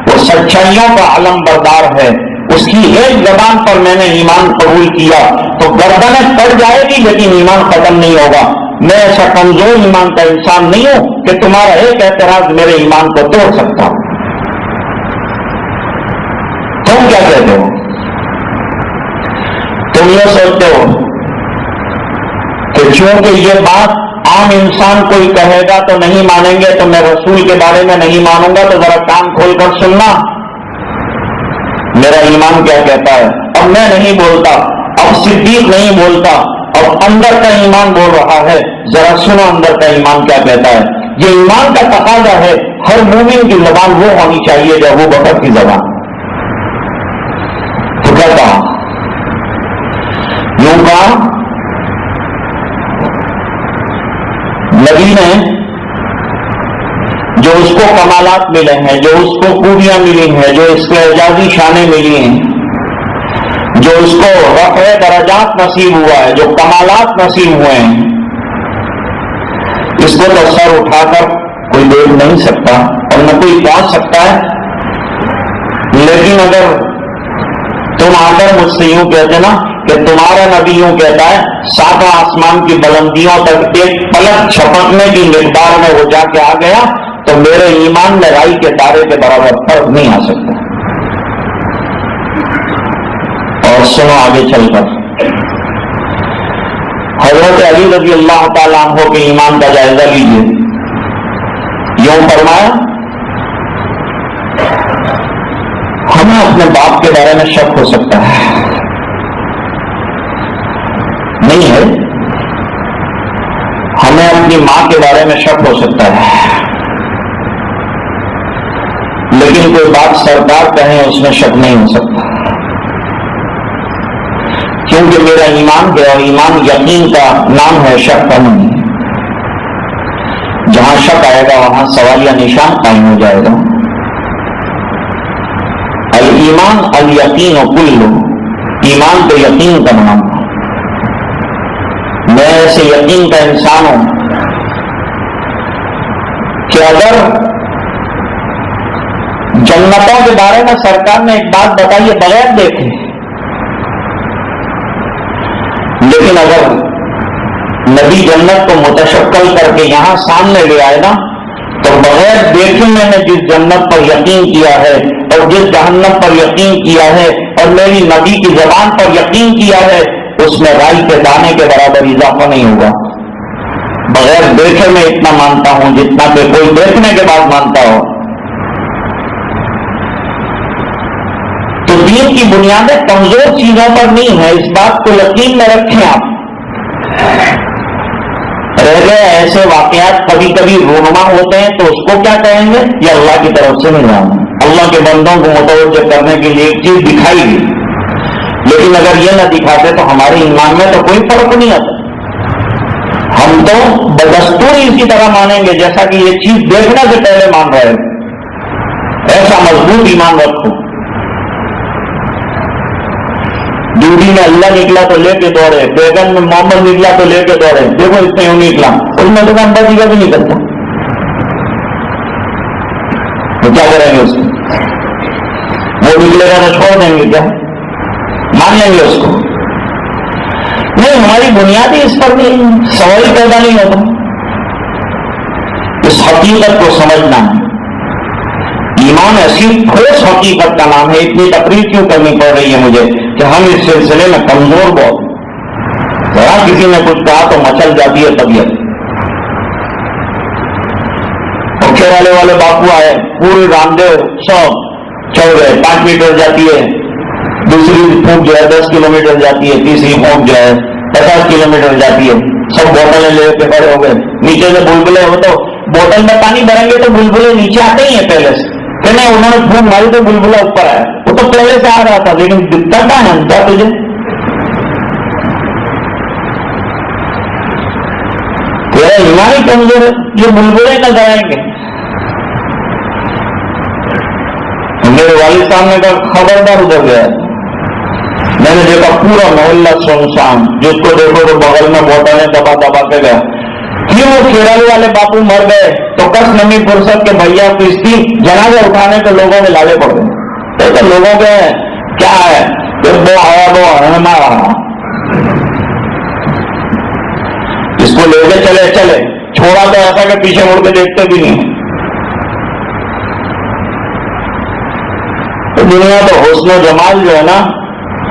S1: وہ سچائیوں کا علم بردار ہے۔ اس کی ایک زبان پر میں نے ایمان قبول کیا تو گردنیں کٹ جائے گی لیکن ایمان ختم نہیں ہوگا۔ میں ایسا کمزور ایمان کا انسان نہیں ہوں کہ تمہارا ایک اعتراض میرے ایمان کو توڑ سکتا ہوں۔ تم کیا کہتے ہو؟ تم یہ سوچتے ہو کہ چونکہ یہ بات عام انسان کوئی کہے گا تو نہیں مانیں گے، تو میں رسول کے بارے میں نہیں مانوں گا، تو ذرا کان کھول کر سننا میرا ایمان کیا کہتا ہے۔ اب میں نہیں بولتا، اب صدیق نہیں بولتا، اب اندر کا ایمان بول رہا ہے، ذرا سنو اندر کا ایمان کیا کہتا ہے۔ یہ ایمان کا تقاضا ہے، ہر مومن کی زبان وہ ہونی چاہیے جو ابو بکر کی زبان۔ تو کیا کہا؟ یوں کہا نبی نے جو اس کو کمالات ملے ہیں، جو اس کو خوبیاں ملی ہیں، جو اس کو اعجازی شانیں ملی ہیں، جو اس کو رفع درجات نصیب ہوا ہے، جو کمالات نصیب ہوئے ہیں، اس کو تو سر اٹھا کر کوئی دیکھ نہیں سکتا اور نہ کوئی پہنچ سکتا ہے۔ لیکن اگر تم آ کر مجھ سے یوں کہتے نا کہ تمہارا نبی یوں کہتا ہے، ساتواں آسمان کی بلندیوں تک ایک پلک چھپکنے کی مقدار میں وہ جا کے آ گیا، تو میرے ایمان میں رائی کے تارے کے برابر فرق نہیں آ سکتا۔ اور سنو آگے چل کر حضرت علی رضی اللہ تعالیٰ عنہ کے ایمان کا جائزہ لیجیے۔ یوں فرمایا، ہمیں اپنے باپ کے بارے میں شک ہو سکتا ہے، نہیں ہے، ہمیں اپنی ماں کے بارے میں شک ہو سکتا ہے، لیکن کوئی بات سرکار کہیں اس میں شک نہیں ہو سکتا، کیونکہ میرا ایمان ہے اور ایمان یقین کا نام ہے، شک کا نہیں۔ جہاں شک آئے گا وہاں سوالیہ نشان قائم ہو جائے گا۔ الایمان الیقین کلہ، ایمان تو یقین کا نام ہے۔ میں ایسے یقین کا انسان ہوں کہ اگر جنتوں کے بارے میں سرکار نے ایک بات بتائی ہے بغیر دیکھے، لیکن اگر نبی جنت کو متشکل کر کے یہاں سامنے لے آئے نا، تو بغیر دیکھے میں نے جس جنت پر یقین کیا ہے اور جس جہنم پر یقین کیا ہے اور میری نبی کی زبان پر یقین کیا ہے، اس میں رائی کے دانے کے برابر اضافہ نہیں ہوگا۔ بغیر دیکھے میں اتنا مانتا ہوں جتنا کہ کوئی دیکھنے کے بعد مانتا ہو. تو دین کی بنیادیں کمزور چیزوں پر نہیں ہے، اس بات کو یقین میں رکھیں. آپ رہ گئے ایسے واقعات کبھی کبھی رونما ہوتے ہیں تو اس کو کیا کہیں گے؟ یہ اللہ کی طرف سے نہیں آنا. اللہ کے بندوں کو متوجہ کرنے کے لیے ایک چیز دکھائی گئی، لیکن اگر یہ نہ دکھاتے تو ہمارے ایمان میں تو کوئی فرق نہیں آتا. ہم تو بدستور اسی طرح مانیں گے جیسا کہ یہ چیز دیکھنے سے پہلے مان رہے ہیں. ایسا مضبوط ایمان رکھو. ڈیوٹی میں اللہ نکلا تو لے کے دوڑے، بیگن میں محمد نکلا تو لے کے دوڑے. دیکھو اس نے یوں نکلا، اس میں تو امبا جی کا بھی نکلتا، تو کیا کریں گے اس کو؟ وہ نکلے گا تو چھوڑ دیں گے کیا؟ مان لیں گے اس کو؟ نہیں، ہماری بنیادی اس پر نہیں سوال پیدا نہیں ہوتا. اس حقیقت کو سمجھنا ہے. ایمان ایسی ٹھوس حقیقت کا نام ہے. اتنی تقریر کیوں کرنی پڑ رہی ہے مجھے کہ ہم اس سلسلے میں کمزور بہت. ذرا کسی نے کچھ کہا تو مچل جاتی ہے طبیعت. اور کھیرالے والے باپو آئے، پورے رام دیو 100 چڑھ گئے. 5 میٹر جاتی ہے، دوسری پھونک جو ہے 10 کلومیٹر جاتی ہے، تیسری پھونک جو ہے 50 کلومیٹر جاتی ہے. سب بوتلیں لے کے کھڑے ہو گئے. نیچے سے بلبلے ہو تو بوتل میں پانی بھریں گے تو بلبلے نیچے آتے ہی ہیں پہلے سے. کہ نہیں، انہوں نے پھونک ماری تو بلبلا اوپر آیا. وہ تو پہلے سے آ رہا تھا، لیکن دکھتا کہاں ہے کیا تجھے؟ تیرا ایمان ہی کمزور ہے. یہ بلبلے نظر آئیں گے. میرے والد صاحب نے کہا خبردار ادھر گیا. میں نے دیکھا پورا محلہ سنسان، جس کو دیکھو تو بغل میں بوتلیں دبا دبا کے گیا. کیوں؟ وہ کھیرالی والے باپو مر گئے تو کس نمی فرصت کے بھیا کشتی جنازہ اٹھانے کے لوگوں میں لالے پڑ گئے. تو لوگوں کے کیا ہے کہ وہ آیا وہ ہمارا اس کو لے کے چلے چھوڑا تو ایسا کہ پیچھے مڑ کے دیکھتے بھی نہیں. تو دنیا تو حسن و جمال جو ہے نا،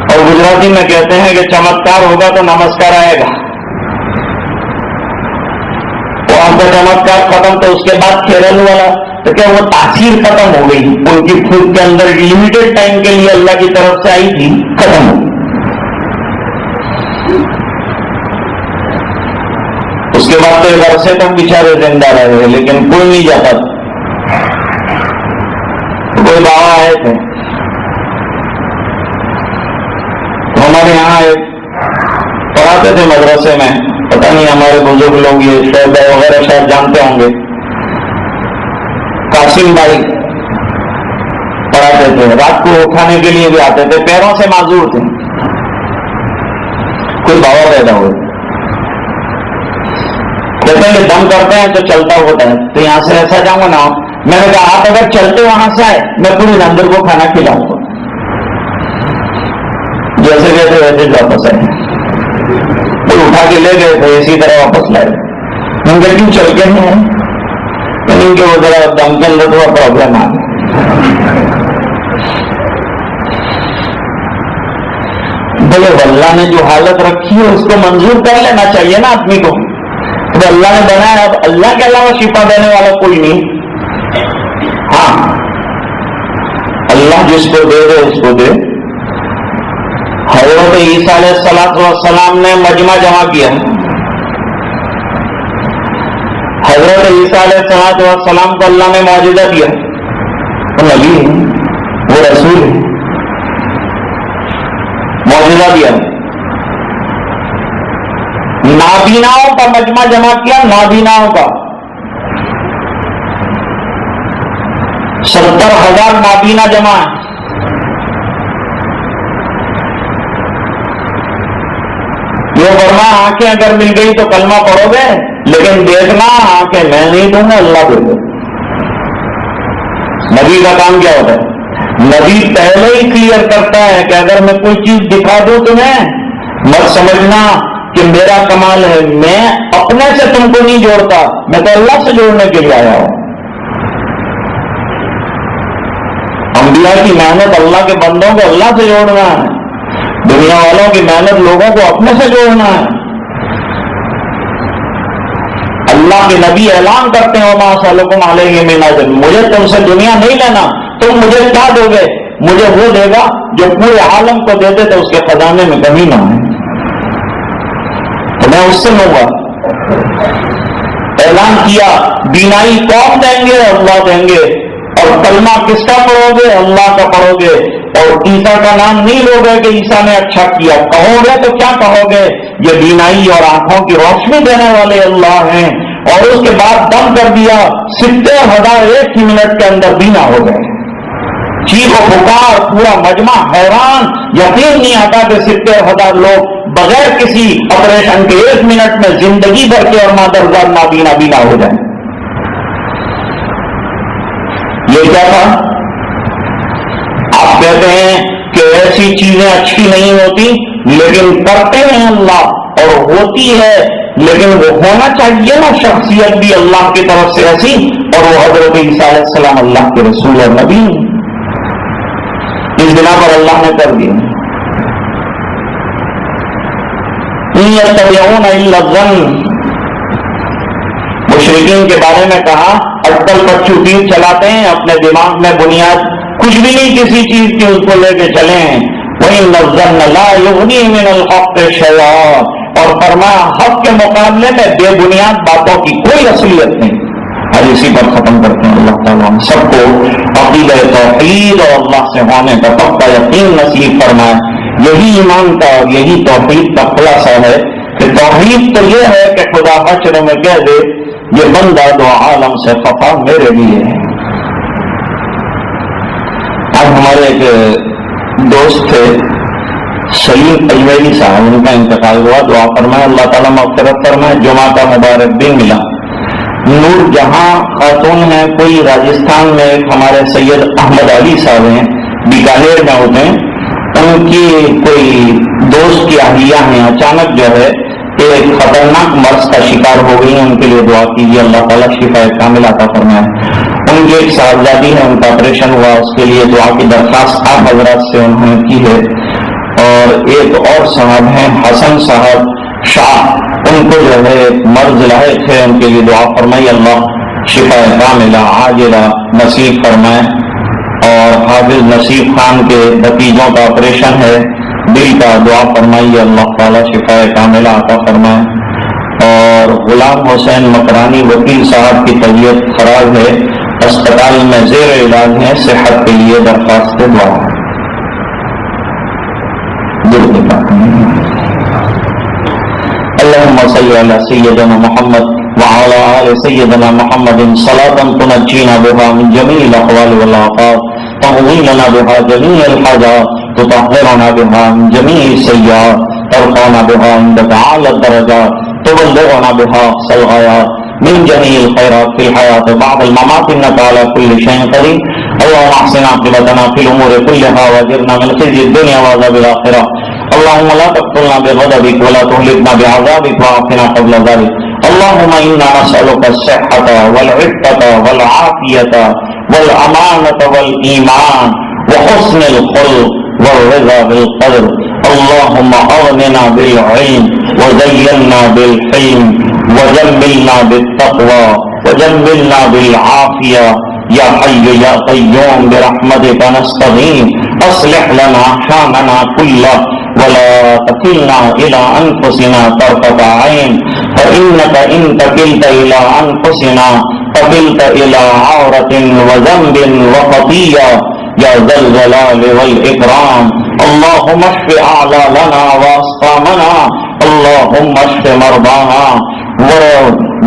S1: اور گجراتی میں کہتے ہیں کہ چمتکار ہوگا تو نمسکار آئے گا. تو آپ کا چمتکار ختم تو اس کے بعد کیرل والا تو کیا وہ تاثیر ختم ہو گئی؟ ان کی خود کے اندر لمیٹڈ ٹائم کے لیے اللہ کی طرف سے آئی تھی، ختم ہو گئی. اس کے بعد تو ایک عرصے تک بیچارے زندہ رہے، لیکن کوئی نہیں جاتا. کوئی بابا آئے تھے ہمارے یہاں، ایک پڑھاتے تھے مدرسے میں. پتہ نہیں ہمارے بزرگ لوگ یہ شعبہ وغیرہ شاید جانتے ہوں گے. قاسم بھائی پڑھاتے تھے. رات کو اٹھانے کے لیے بھی آتے تھے، پیروں سے معذور تھے. کوئی بابا پیدا ہوئے، کہتے ہیں کہ دم کرتے ہیں تو چلتا ہوتا ہے. تو یہاں سے ایسا جاؤں گا نا. میں نے کہا آپ اگر چلتے وہاں سے آئے میں پورے اندر کو کھانا کھلاؤں گا. جیسے کہتے ویسے واپس آئے. کوئی اٹھا کے لے گئے تھے، اسی طرح واپس لائے. ہم کہتے ہیں چل کے نہیں ہیں کہ وہ ذرا دم کے اندر تھوڑا پرابلم آ گیا. بولے اللہ نے جو حالت رکھی ہے اس کو منظور کر لینا چاہیے نا آدمی کو. تو اللہ نے بنایا، اب اللہ کے علاوہ شفا دینے والا کوئی نہیں. ہاں، اللہ جس کو دے دے اس کو دے. حضرت عیسیٰ علیہ السلام نے مجمع جمع کیا. حضرت عیسیٰ علیہ السلام کو اللہ نے معجزہ دیا. وہ نبی ہے، وہ رسول ہے، معجزہ دیا. نابیناؤں کا مجمع جمع کیا. نابیناؤں کا 70,000 نابینا جمع ہے. یہ ورنہ آنکھیں اگر مل گئی تو کلمہ پڑھو گے، لیکن دیکھنا آنکھیں میں نہیں دوں گا، اللہ دے دے. نبی کا کام کیا ہوتا ہے؟ نبی پہلے ہی کلیئر کرتا ہے کہ اگر میں کوئی چیز دکھا دوں تمہیں مت سمجھنا کہ میرا کمال ہے. میں اپنے سے تم کو نہیں جوڑتا، میں تو اللہ سے جوڑنے کے لیے آیا ہوں. انبیاء کی محنت اللہ کے بندوں کو اللہ سے جوڑنا ہے. دنیا والوں کی محنت لوگوں کو اپنے سے جوڑنا ہے. اللہ کے نبی اعلان کرتے ہیں وما اسألکم علیہ من اجر، مجھے تم سے دنیا نہیں لینا، تم مجھے کیا دو گے؟ مجھے وہ دے گا جو پورے عالم کو دے دے تو اس کے خزانے میں کمی نہ ہو، تو میں اس سے لوں گا۔ اعلان کیا بینائی کون دیں گے؟ اللہ دیں گے، اور کلمہ کس کا پڑھو گے؟ اللہ کا پڑھو گے، اور عیسیٰ کا نام نہیں لو گے کہ عیسیٰ نے اچھا کیا، کہو گے تو کیا کہو گے؟ یہ بینائی اور آنکھوں کی روشنی دینے والے اللہ ہیں۔ اور اس کے بعد دم کر دیا، 70,000 ایک ہی منٹ کے اندر بینا ہو گئے، چیخ و پکار، پورا مجمع حیران، یقین نہیں آتا کہ 70,000 لوگ بغیر کسی آپریشن کے 1 منٹ میں زندگی بھر کے اور مادرزاد نابینا بینا ہو جائیں۔ یہ کیا تھا؟ آپ کہتے ہیں کہ ایسی چیزیں اچھی نہیں ہوتی، لیکن کرتے ہیں اللہ، اور ہوتی ہے، لیکن وہ ہونا چاہیے نا شخصیت بھی اللہ کی طرف سے ایسی، اور وہ حضرت عیسیٰ علیہ السلام اللہ کے رسول اور نبی، اس بنا پر اللہ نے کر دیا۔ إِن يَتَّبِعُونَ إِلَّا الظَّنَّ، مشرکین کے بارے میں کہا اٹکل پچو تیر چلاتے ہیں، اپنے دماغ میں بنیاد کچھ بھی نہیں کسی چیز کی، اس کو لے کے چلے ہیں۔ وَإِنَّ الظَّنَّ لَا يُغْنِي مِنَ الْحَقِّ شَيْئًا، اور فرمایا حق کے مقابلے میں بے بنیاد باتوں کی کوئی اصلیت نہیں۔ آج اسی پر ختم کرتے ہیں۔ اللہ تعالیٰ ہم سب کو عقیدہ توحید اور اللہ سے ہونے کا پختہ یقین نصیب فرمائے۔ یہی ایمان کا اور یہی توحید کا خلاصہ ہے کہ توحید تو یہ ہے کہ خدا حشر میں کہہ دے یہ بندہ دو عالم سے خفا میرے لیے ہے۔ اب ہمارے ایک دوست تھے سلیم اجمیری صاحب، ان کا انتقال ہوا، دعا فرمائے اللہ تعالیٰ مغفرت فرمائے۔ جمعہ کا مبارک دن ملا۔ نور جہاں خاتون ہیں، کوئی راجستھان میں ایک ہمارے سید احمد علی صاحب ہیں، بیکانیر میں ہوتے ہیں، ان کی کوئی دوست کی اہلیہ ہیں، اچانک جو ہے ایک خطرناک مرض کا شکار ہو گئی ہیں، ان کے لیے دعا کیجیے اللہ تعالیٰ شفا کاملہ عطا فرمائے۔ ان کی ایک صاحبزادی ہے، ان کا آپریشن ہوا، اس کے لیے دعا کی درخواست آپ حضرات سے انہوں نے کی ہے۔ اور ایک اور صاحب ہیں حسن صاحب شاہ، ان کو جو ہے مرض لاحق ہے، ان کے لیے دعا فرمائیے اللہ شفا کاملہ عاجلہ نصیب فرمائے۔ اور حافظ نصیب خان کے بھتیجوں کا آپریشن ہے دل کا، دعا فرمائیے اللہ تعالیٰ شفا کاملہ عطا فرمائے۔ اور غلام حسین مکرانی وکیل صاحب کی طبیعت خراب ہے، اسپتال میں زیر علاج ہے، صحت کے لیے درخواست دعا۔ اللهم صل على سيدنا محمد وعلى آل سيدنا محمد صلاة تنجينا بها من جميع الأحوال والآفات، تقضي لنا بها جميع الحاجات، تطهرنا بها من جميع السيئات، ترفعنا بها عندك أعلى الدرجات، تبلغنا بها أقصى الغايات من جميع الخيرات في الحياة بعد الممات، إنك على كل شيء قدير۔ اللهم احسن عاقبتنا في الأمور كلها واجرنا من خزي الدنيا وعذاب الآخرة۔ اللهم لا تقتلنا بغضبك ولا تهلكنا بعذابك وعافنا قبل ذلك۔ اللهم إنا نسألك الصحة والعفة والعافية والأمانة والإيمان وحسن الخلق والرضا بالقدر۔ اللهم أغننا بالعلم وزينا بالحلم وجملنا بالتقوى وجملنا بالعافية يا حي يا قيوم برحمتك نستغيث، أصلح لنا شأننا كله ولا تكلنا إلى أنفسنا طرفة عين، فإنك إن تكلت إلى أنفسنا تكلت إلى عورة وذنب وخطيئة يا ذا الجلال والإكرام۔ اللهم اشف أعلالنا وأسقامنا، اللهم اشف مرضانا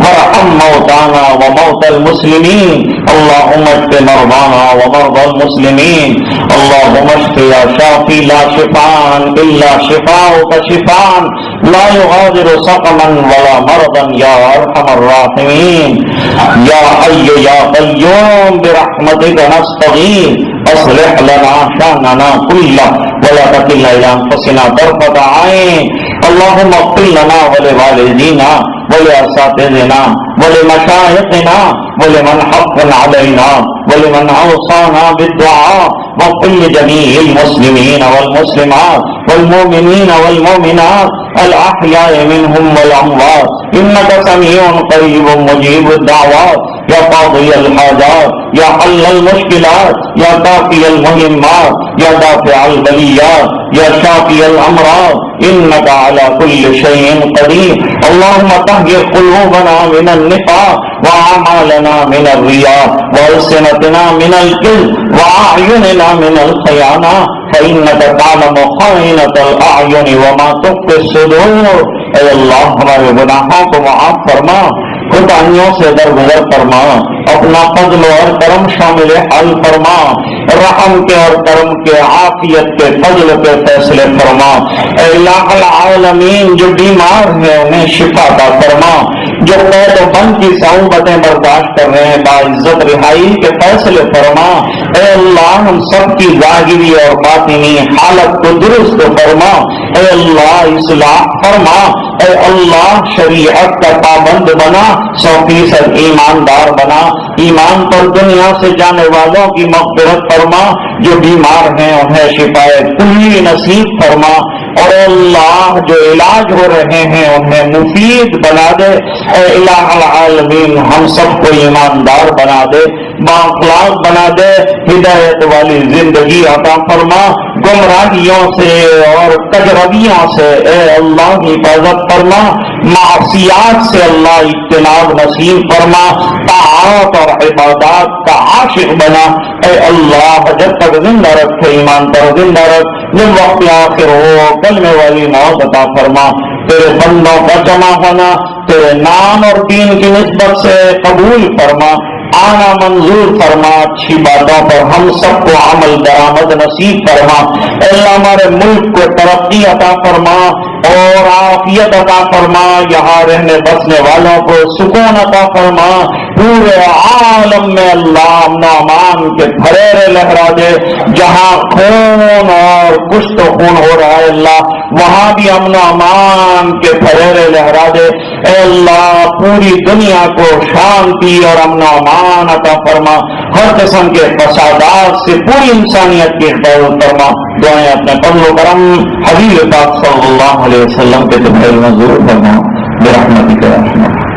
S1: وارحم موتانا وموتى المسلمين، اللهم اشف مرضانا ومرضى المسلمين، اللهم اشف يا شافي لا شفاء إلا شفاءك شفاء لا يغادر سقما ولا مرضا يا أرحم الراحمين۔ يا حي يا قيوم برحمتك نستغيث، اصلح لنا شأننا كله ولا تكلنا إلى أنفسنا طرفة عين۔ اللهم اغفر لنا ولوالدينا ولأساتذتنا ولمشايخنا ولمن حق علينا ولمن أوصانا بالدعاء، واغفر لجميع المسلمين والمسلمات والمؤمنين والمؤمنات الأحياء منهم والأموات إنك سميع قريب مجيب الدعوات يا قاضي الحاجات يا حل المشكلات يا كافي المهمات يا دافع البليات يا شافي الأمراض إنك على كل شيء قدير اللهم طهر قلوبنا من النفاق وأعمالنا من الرياء وألسنتنا من الكذب وأعيننا من الخيانة فإنك تعلم خائنة الأعين وما تخفي الصدور اے اللہ ہمارے گناہوں کو معاف فرما خطائیوں سے درگزر فرما اپنا فضل اور کرم شامل حل فرما رحم کے اور کرم کے عافیت کے فضل کے فیصلے فرما اے الہ العالمین جو بیمار ہیں انہیں شفا عطا فرما جو قید و بند کی صعوبتیں برداشت کر رہے ہیں باعزت رہائی کے فیصلے فرما اے اللہ ہم سب کی ظاہری اور باطنی حالت کو درست فرما اے اللہ اصلاح فرما اے اللہ شریعت کا پابند بنا 100% ایماندار بنا ایمان پر دنیا سے جانے والوں کی مغفرت فرما جو بیمار ہیں انہیں شفائے کلی نصیب فرما اور اللہ جو علاج ہو رہے ہیں انہیں مفید بنا دے اے الہ العالمین ہم سب کو ایماندار بنا دے بااخلاق بنا دے ہدایت والی زندگی عطا فرما گمراہیوں سے اور کجرویوں سے اے اللہ حفاظت فرما معصیات سے اللہ اجتناب نصیب فرما طاعات اور عبادات کا عاشق بنا اے اللہ جب تک زندہ رکھے ایمان پر زندہ رکھ جب وقت آخر ہو کلمے والی موت عطا فرما تیرے بندوں کا جمع ہونا تیرے نام اور دین کی نسبت سے قبول فرما آنا منظور فرما اچھی باتوں پر ہم سب کو عمل درآمد نصیب فرما اے اللہ ہمارے ملک کو ترقی عطا فرما اور عافیت عطا فرما یہاں رہنے بسنے والوں کو سکون عطا فرما پورے عالم میں اللہ امن و امان کے پھریرے لہرا دے جہاں خون اور کشت و خون ہو رہا ہے اللہ وہاں بھی امن و امان کے پھریرے لہرا دے اے اللہ پوری دنیا کو شانتی اور امن و امان عطا فرما ہر قسم کے فسادات سے پوری انسانیت کی حفاظت فرما دعائیں اپنے فضل و کرم حبیب پاک صلی اللہ علیہ وسلم کے تمہیں منظور فرما برحمتک یا رحمت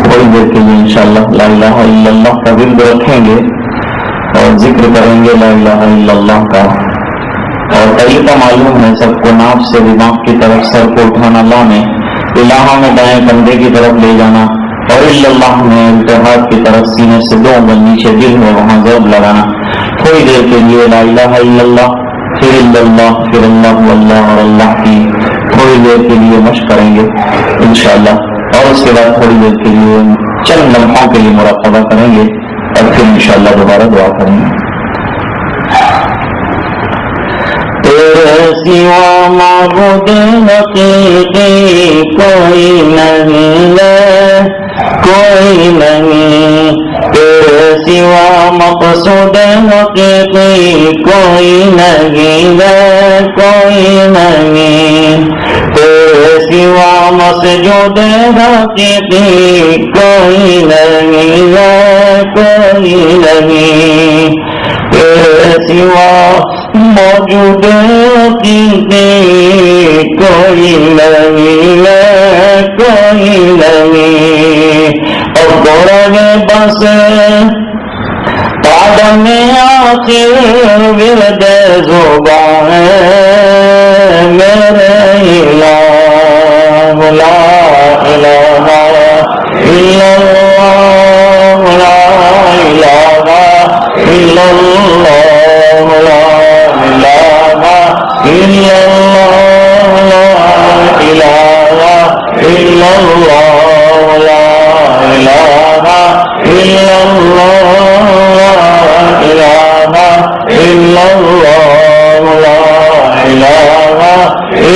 S1: تھوڑی دیر کے لیے انشاءاللہ لا الہ الا اللہ کا ورد رکھیں گے اور ذکر کریں گے لا الہ الا اللہ کا اور طریقہ معلوم ہے سب کو ناف سے دماغ کی طرف سر کو اٹھانا لا میں الہ میں دائیں کندھے کی طرف لے جانا اور الا اللہ میں التحاد کی طرف سینے سے 2 انگل نیچے دل میں وہاں ضرب لگانا تھوڑی دیر کے لیے لا الہ الا اللہ پھر الا اللہ پھر اللہ واللہ اور اللہ کی تھوڑی دیر کے لیے مشق کریں گے انشاءاللہ اور اس کے بعد تھوڑی دیر کے لیے چند لمحوں کے لیے مراقبہ کریں گے اور پھر انشاءاللہ دوبارہ دعا کریں گے تیرے سوا معبود حقیقی کوئی نہیں ہے کوئی نہیں تیرے سوا مقصود حقیقی کوئی نہیں ہے کوئی نہیں تیرے سوا مسجود حقیقی کوئی نہیں ہے کوئی نہیں تیرے سوا موجود حقیقی کوئی نہیں ہے کوئی نہیں اور گوڑے بس قدم آخر ورد زبان میرے الہ لا الہ الا اللہ لا الہ الا اللہ لا الہ الا اللہ لا الہ الا اللہ لا الہ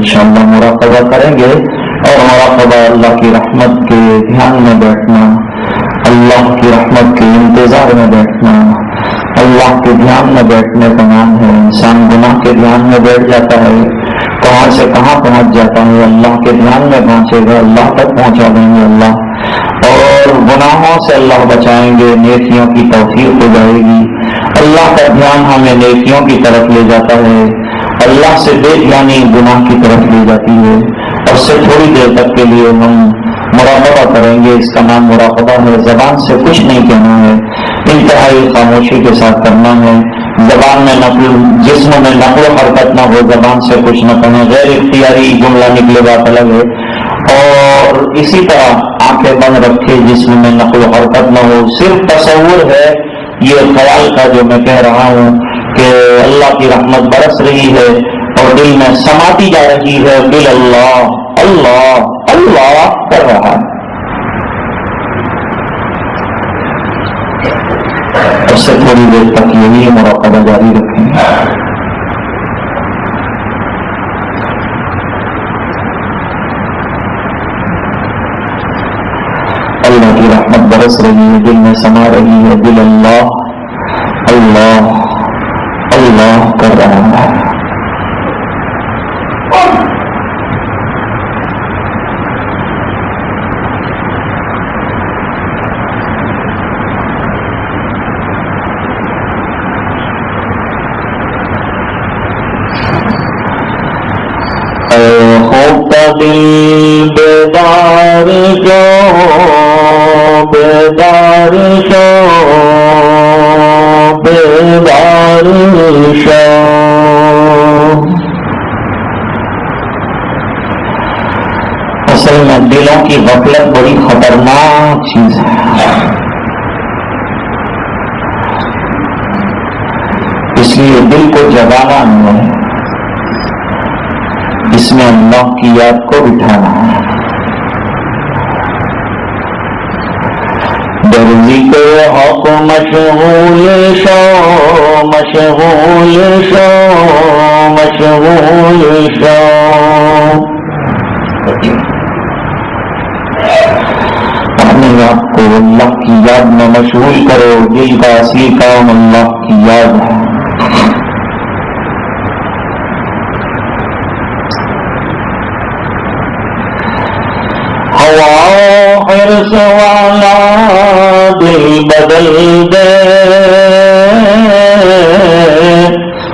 S1: انشاءاللہ مراقبہ کریں گے اور مراقبہ اللہ کی رحمت کے دھیان میں بیٹھنا، اللہ کی رحمت کے انتظار میں بیٹھنا، اللہ کے دھیان میں بیٹھنے کا نام ہے۔ انسان گناہ کے دھیان میں بیٹھ جاتا ہے، کہاں سے کہاں پہنچ جاتا ہے۔ اللہ کے دھیان میں پہنچے گا، اللہ تک پہنچا دیں گے اللہ، اور گناہوں سے اللہ بچائیں گے، نیکیوں کی توفیق ہو جائے گی۔ اللہ کا دھیان ہمیں نیکیوں کی طرف لے جاتا ہے، اللہ سے بے دھیانی گناہ کی طرف لے جاتی ہے۔ اور سے تھوڑی دیر تک کے لیے ہم مراقبہ کریں گے، اس کا نام مراقبہ ہے۔ زبان سے کچھ نہیں کہنا ہے، انتہائی خاموشی کے ساتھ کرنا ہے۔ زبان میں جسم میں نقل و حرکت نہ ہو، زبان سے کچھ نہ کہیں، غیر اختیاری جملہ نکلے گا الگ ہے۔ اور اسی طرح آنکھیں بند رکھے، جسم میں نقل و حرکت نہ ہو، صرف تصور ہے یہ خیال کا جو میں کہہ رہا ہوں کہ اللہ کی رحمت برس رہی ہے اور دل میں سماتی جا رہی ہے، دل اللہ اللہ اللہ کر رہا ہے۔ اس سے تھوڑی دیر تک یہی مراقبہ جاری رکھیں گے۔ اللہ کی رحمت برس رہی ہے، دل میں سما رہی ہے، دل اللہ اللہ اللہ کر رہا ہے۔ دل بیدار جو بیدار شو بیدار شو، اصل میں دلوں کی غفلت بڑی خطرناک چیز ہے، اس لیے دل کو جگانا نہیں ہے، اس میں اللہ کی یاد کو بٹھانا ہے۔ درزی کو حق مشغول شو مشغول شو مشغول شو، اپنے آپ کو اللہ کی یاد میں مشغول کرو، دل کا اصلی کام اللہ کی یاد ہے۔ حرص والا دل بدل دے،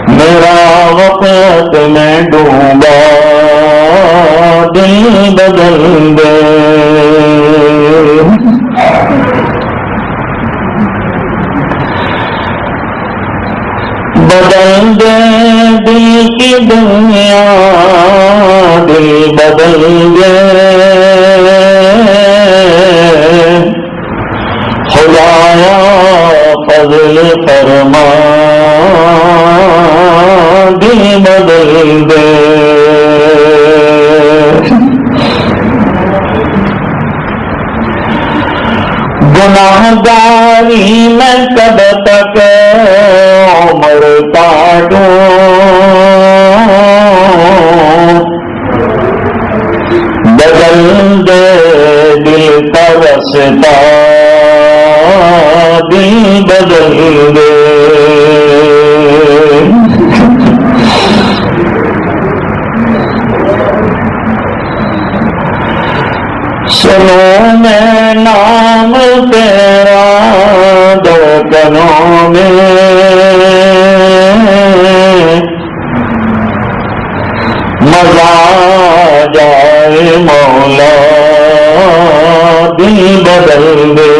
S1: میرا وقت میں ڈوبا دل بدل دے۔ بدل دے دل کی دنیا، دل بدل دے، خدایا فضل فرما دل بدل دے۔ گناہگاری میں کب تک عمر کاٹوں، بدل دے دل کا رستہ، دل بدل دے۔ سنو میں نام تیرا دھڑکنوں میں، مزہ جائے مولا دل بدل دے۔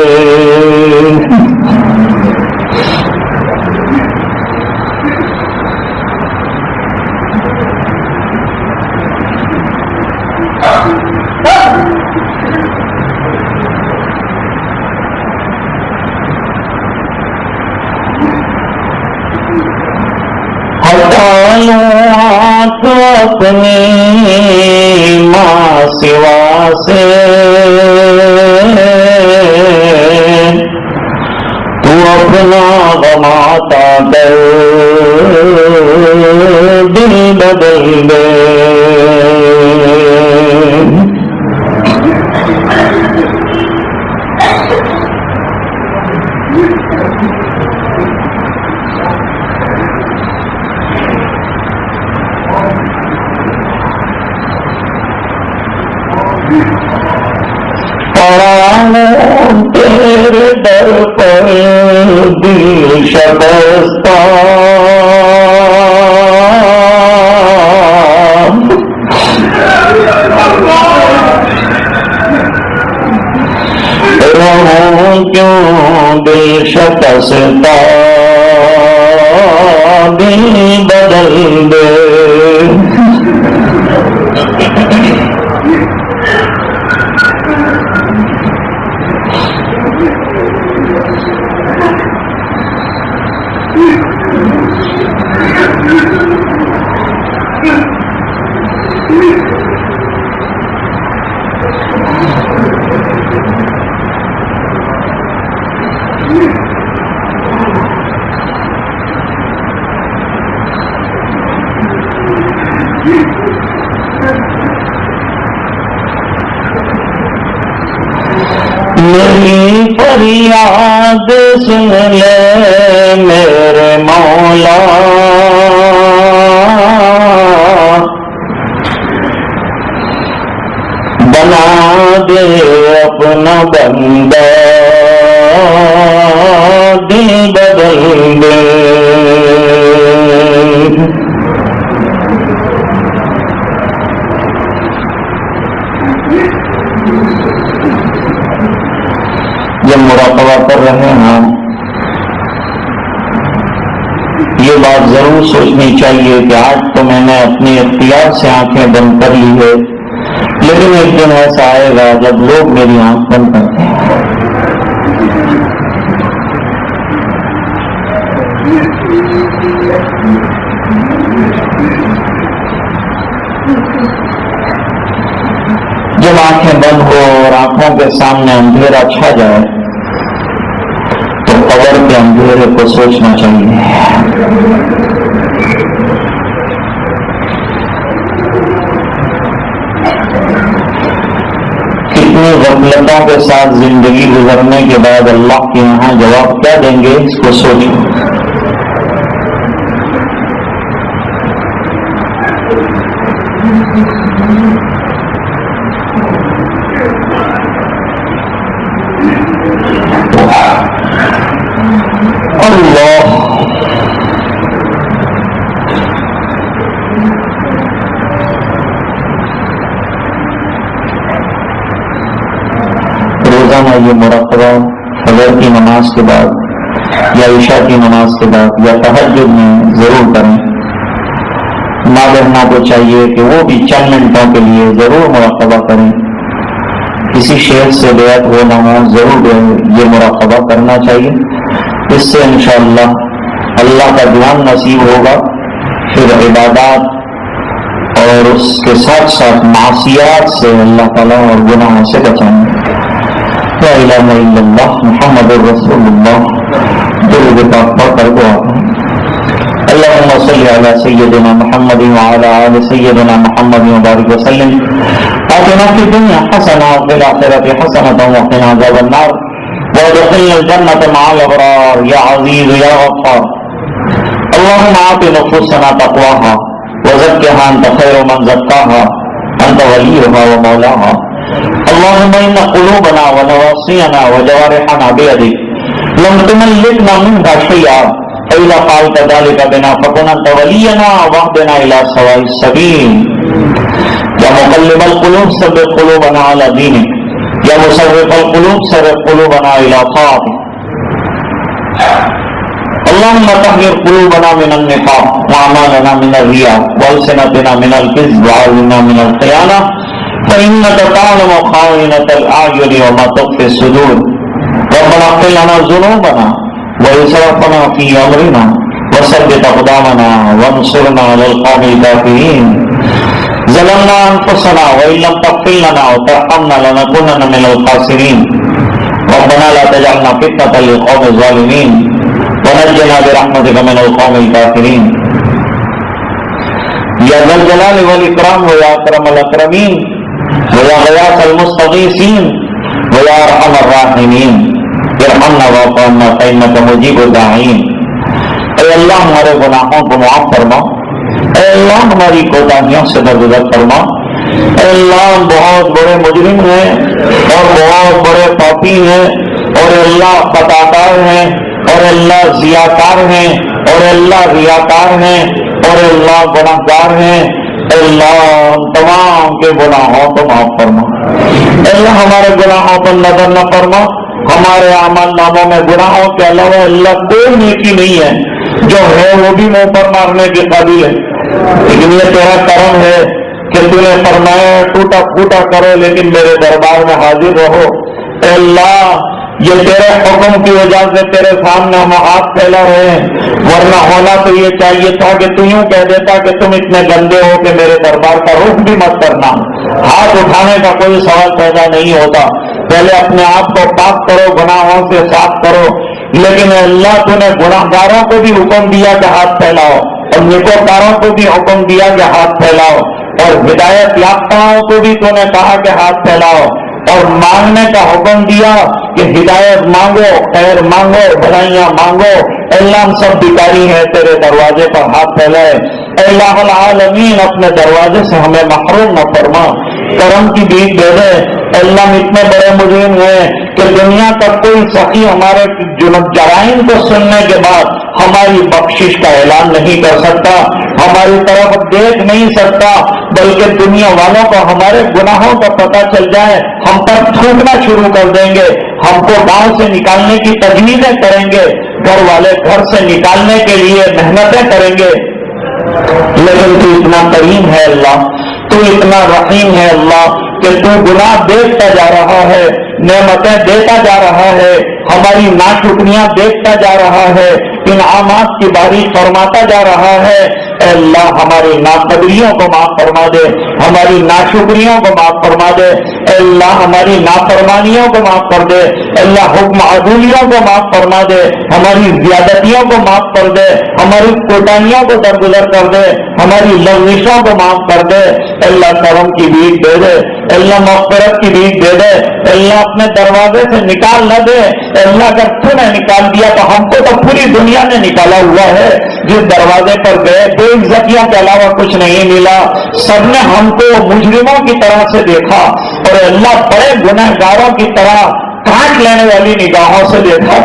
S1: ہاتھ اپنی ماں سوا سے، تو اپنا غماتا کر دل بدل دے۔ تیرے در پر دل شکستہ، رہوں کیوں دل شکستہ، دل بدل دے۔ میری فریاد سن لے میرے مولا، بنا دے اپنا بندہ دل بدل دے۔ جب مراقبہ کر رہے ہیں یہ بات ضرور سوچنی چاہیے کہ آج تو میں نے اپنی اختیار سے آنکھیں بند کر لی ہے، لیکن ایک دن ایسا آئے گا جب لوگ میری آنکھ بند کرتے ہیں۔ جب آنکھیں بند ہو اور آنکھوں کے سامنے اندھیرا چھا جائے تو قبر کے اندھیرے کو سوچنا چاہیے۔ کتنی غفلتوں کے ساتھ زندگی گزرنے کے بعد اللہ کے یہاں جواب کیا دیں گے، اس کو سوچیں۔ یہ مراقبہ فجر کی نماز کے بعد یا عشاء کی نماز کے بعد یا تہجد میں ضرور کریں. ماں بہنوں کو چاہیے کہ وہ بھی چند منٹوں کے لیے ضرور مراقبہ کریں. کسی شیخ سے بیعت ہو نہ ہو ضرور یہ مراقبہ کرنا چاہیے. اس سے انشاءاللہ اللہ کا دھیان نصیب ہوگا. پھر عبادات اور اس کے ساتھ ساتھ معصیات سے اللہ تعالیٰ اور گناہوں سے بچائیں گے. لا الہ الا اللہ محمد رسول اللہ. درود پاک پڑھ کر دعا کریں. اللهم صل على سيدنا محمد وعلى آل سيدنا محمد وبارك وسلم. آتنا في الدنيا حسنة وفي الآخرة حسنة وقنا عذاب النار وادخلنا الجنة مع الأبرار يا عزيز يا غفار. اللهم آت نفوسنا تقواها وزكها أنت خير من زكاها أنت وليها ومولاها. اللهم إن قلوبنا ونواصينا وجوارحنا بيدك لم تملكنا منها شيئا فإذا فعلت ذلك بنا فكن أنت ولينا واهدنا إلى سواء السبيل. يا مقلب القلوب ثبت قلوبنا على دينك. يا مصرف القلوب صرف قلوبنا إلى طاعتك. اللهم طهر قلوبنا من النفاق وأعمالنا من الرياء وألسنتنا من الكذب وأعيننا من الخيانة فإنك تعلم خائنة الأعين وما تخفي الصدور. ربنا اغفر لنا ذنوبنا وإسرافنا في أمرنا وثبت أقدامنا وانصرنا على القوم الكافرين. ظلمنا أنفسنا وإن لم تغفر لنا وترحمنا لنكونن من الخاسرين. ربنا لا تجعلنا فتنة للقوم الظالمين ونجنا برحمتك من القوم الكافرين. يا ذا الجلال والإكرام ويا أكرم الأكرمين ويا غياث المستغيثين ويا أرحم الراحمين ارحمنا واعف عنا فإنك مجيب الداعين. اے اللہ ہمارے گناہوں کو معاف فرما. اے اللہ ہماری کوتاہیوں سے درگزر فرما. اے اللہ ہم بہت بڑے مجرم ہیں اور بہت بڑے پاپی ہیں اور اللہ خطاکار ہیں اور اللہ ضیاءکار ہیں اور اللہ ریاکار ہیں اور اللہ گناہگار ہیں. اے اللہ ہم تمام کے گناہوں کو معاف فرما. اے اللہ ہمارے گناہوں پر نظر نہ فرما. ہمارے اعمال ناموں میں گناہوں کے علاوہ اللہ کوئی نیکی نہیں ہے. جو ہے وہ بھی منہ پر مارنے کے قابل ہے. لیکن یہ تیرا کرم ہے کہ تو نے فرمایا ٹوٹا پھوٹا کرو لیکن میرے دربار میں حاضر رہو. اے اللہ یہ تیرے حکم کی وجہ سے تیرے سامنے ہم ہاتھ پھیلا رہے ہیں. ورنہ ہونا تو یہ چاہیے تھا کہ تو یوں کہہ دیتا کہ تم اتنے گندے ہو کہ میرے دربار کا رخ بھی مت کرنا. ہاتھ اٹھانے کا کوئی سوال پیدا نہیں ہوتا. پہلے اپنے آپ کو پاک کرو, گناہوں سے صاف کرو. لیکن اللہ تو نے گناہگاروں کو بھی حکم دیا کہ ہاتھ پھیلاؤ اور نیکوکاروں کو بھی حکم دیا کہ ہاتھ پھیلاؤ اور ہدایت یافتاؤں کو بھی تو نے کہا کہ ہاتھ پھیلاؤ اور مانگنے کا حکم دیا کہ ہدایت مانگو, خیر مانگو, بھلائیاں مانگو. اللہ ہم سب بیکاری ہیں, تیرے دروازے پر ہاتھ پھیلائے. اللہ العالمین اپنے دروازے سے ہمیں محروم نہ فرما. کرم کی بھیک دے دے. اللہ اتنے بڑے مجرم ہیں کہ دنیا کا کوئی سخی ہمارے جرائم کو سننے کے بعد ہماری بخشش کا اعلان نہیں کر سکتا, ہماری طرف دیکھ نہیں سکتا, بلکہ دنیا والوں کو ہمارے گناہوں کا پتہ چل جائے ہم پر تھوکنا شروع کر دیں گے, ہم کو گاؤں سے نکالنے کی تجویزیں کریں گے, گھر والے گھر سے نکالنے کے لیے محنتیں کریں گے. لیکن تو اتنا کریم ہے اللہ, تو اتنا رحیم ہے اللہ کہ تو گناہ دیکھتا جا رہا ہے, نعمتیں دیتا جا رہا ہے, ہماری ناشکریاں دیکھتا جا رہا ہے, انعامات کی بارش فرماتا جا رہا ہے. اے اللہ ہماری ناقدریوں کو معاف فرما دے, ہماری ناشکریوں کو معاف فرما دے. اے اللہ ہماری نافرمانیوں کو معاف کر دے. اے اللہ حکم عدولیوں کو معاف فرما دے, ہماری زیادتیوں کو معاف کر دے, ہماری کوتاہیوں کو درگزر کر دے, ہماری لغزشوں کو معاف کر دے. اے اللہ کرم کی بھیک دے دے, اے اللہ مغفرت کی بھیک دے دے. اے اللہ اپنے دروازے سے نکال نہ دے. اے اللہ اگر تو نے نکال دیا تو ہم کو تو پوری دنیا نے نکالا ہوا ہے. جس دروازے پر گئے بے عزتیوں کے علاوہ کچھ نہیں ملا. سب نے ہم کو مجرموں کی طرح سے دیکھا اور اللہ بڑے گنہگاروں کی طرح کاٹ لینے والی نگاہوں سے دیکھا.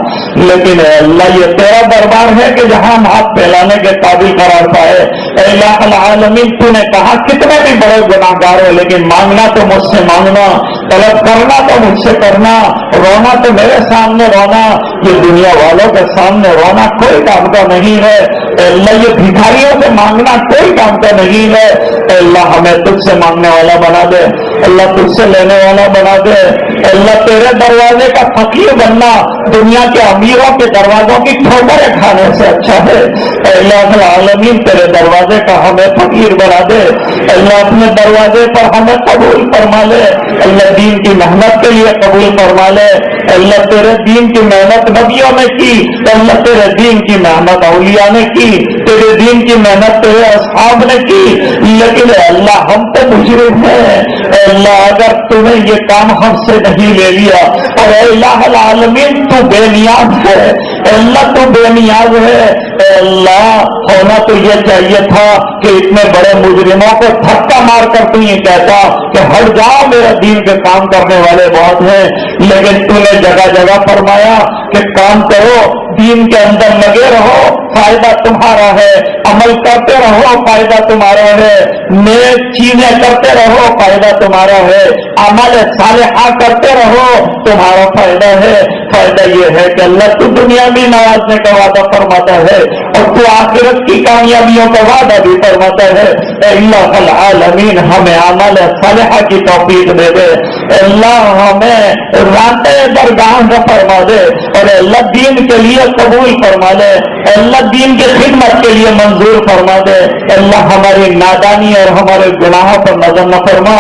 S1: لیکن اے اللہ یہ تیرا دربار ہے کہ جہاں ہم ہاتھ پھیلانے کے قابل قرار پائے. اے الہ العالمین تو نے کہا کتنے بھی بڑے گناہگار ہو لیکن مانگنا تو مجھ سے مانگنا, طلب کرنا تو مجھ سے کرنا، رونا تو میرے سامنے رونا، یہ دنیا والوں کے سامنے رونا کوئی کام کا نہیں ہے۔ اے اللہ یہ بھکاریوں سے مانگنا کوئی کام کا نہیں ہے۔ اے اللہ ہمیں تجھ سے مانگنے والا بنا دے، اللہ تجھ سے لینے والا بنا دے۔ اے اللہ تیرے دروازے کا فقیر بننا دنیا کے امیروں کے دروازوں کی ٹھوکریں کھانے سے اچھا ہے۔ اے اللہ العالمین تیرے دروازے کا ہمیں فقیر بنا دے۔ اے اللہ اپنے دروازے پر ہمیں قبول فرما لے، اللہ دین کی محنت کے لیے قبول فرما لے۔ اللہ تیرے دین کی محنت نبیوں نے کی، اللہ تیرے دین کی محنت اولیاء نے کی، تیرے دین کی محنت تیرے اصحاب نے کی، لیکن اے اللہ ہم تو مجرم ہیں۔ اے اللہ اگر تو نے یہ کام ہم سے نہیں لے لیا، اور اے اللہ العالمین تو بے نیاز ہے، اے اللہ تو بے نیاز ہے۔ اے اللہ ہونا تو یہ چاہیے تھا کہ اتنے بڑے مجرموں کو دھکا مار کر تو یہ کہتا کہ ہٹ جاؤ میرا دین کے کام کرنے والے بہت ہیں، لیکن تو نے جگہ جگہ فرمایا کہ کام کرو، دین کے اندر لگے رہو، فائدہ تمہارا ہے، عمل کرتے رہو، فائدہ تمہارا ہے، نیک چیزیں کرتے رہو، فائدہ تمہارا ہے، عمل صالحہ کرتے رہو، تمہارا فائدہ ہے۔ فائدہ یہ ہے کہ اللہ تو دنیا میں نوازنے کا وعدہ فرماتا ہے اور تو آخرت کی کامیابیوں کا وعدہ بھی فرماتا ہے۔ اے اللہ العالمین ہمیں عمل صالحہ کی توفیق دے دے، اے اللہ ہمیں رانتے درگاہ نہ فرما دے، اور اے اللہ دین کے لیے قبول فرما لے، اے اللہ دین کی خدمت کے لیے منظور فرما دے۔ اے اللہ ہماری نادانی اور ہمارے گناہوں پر نظر نہ فرما،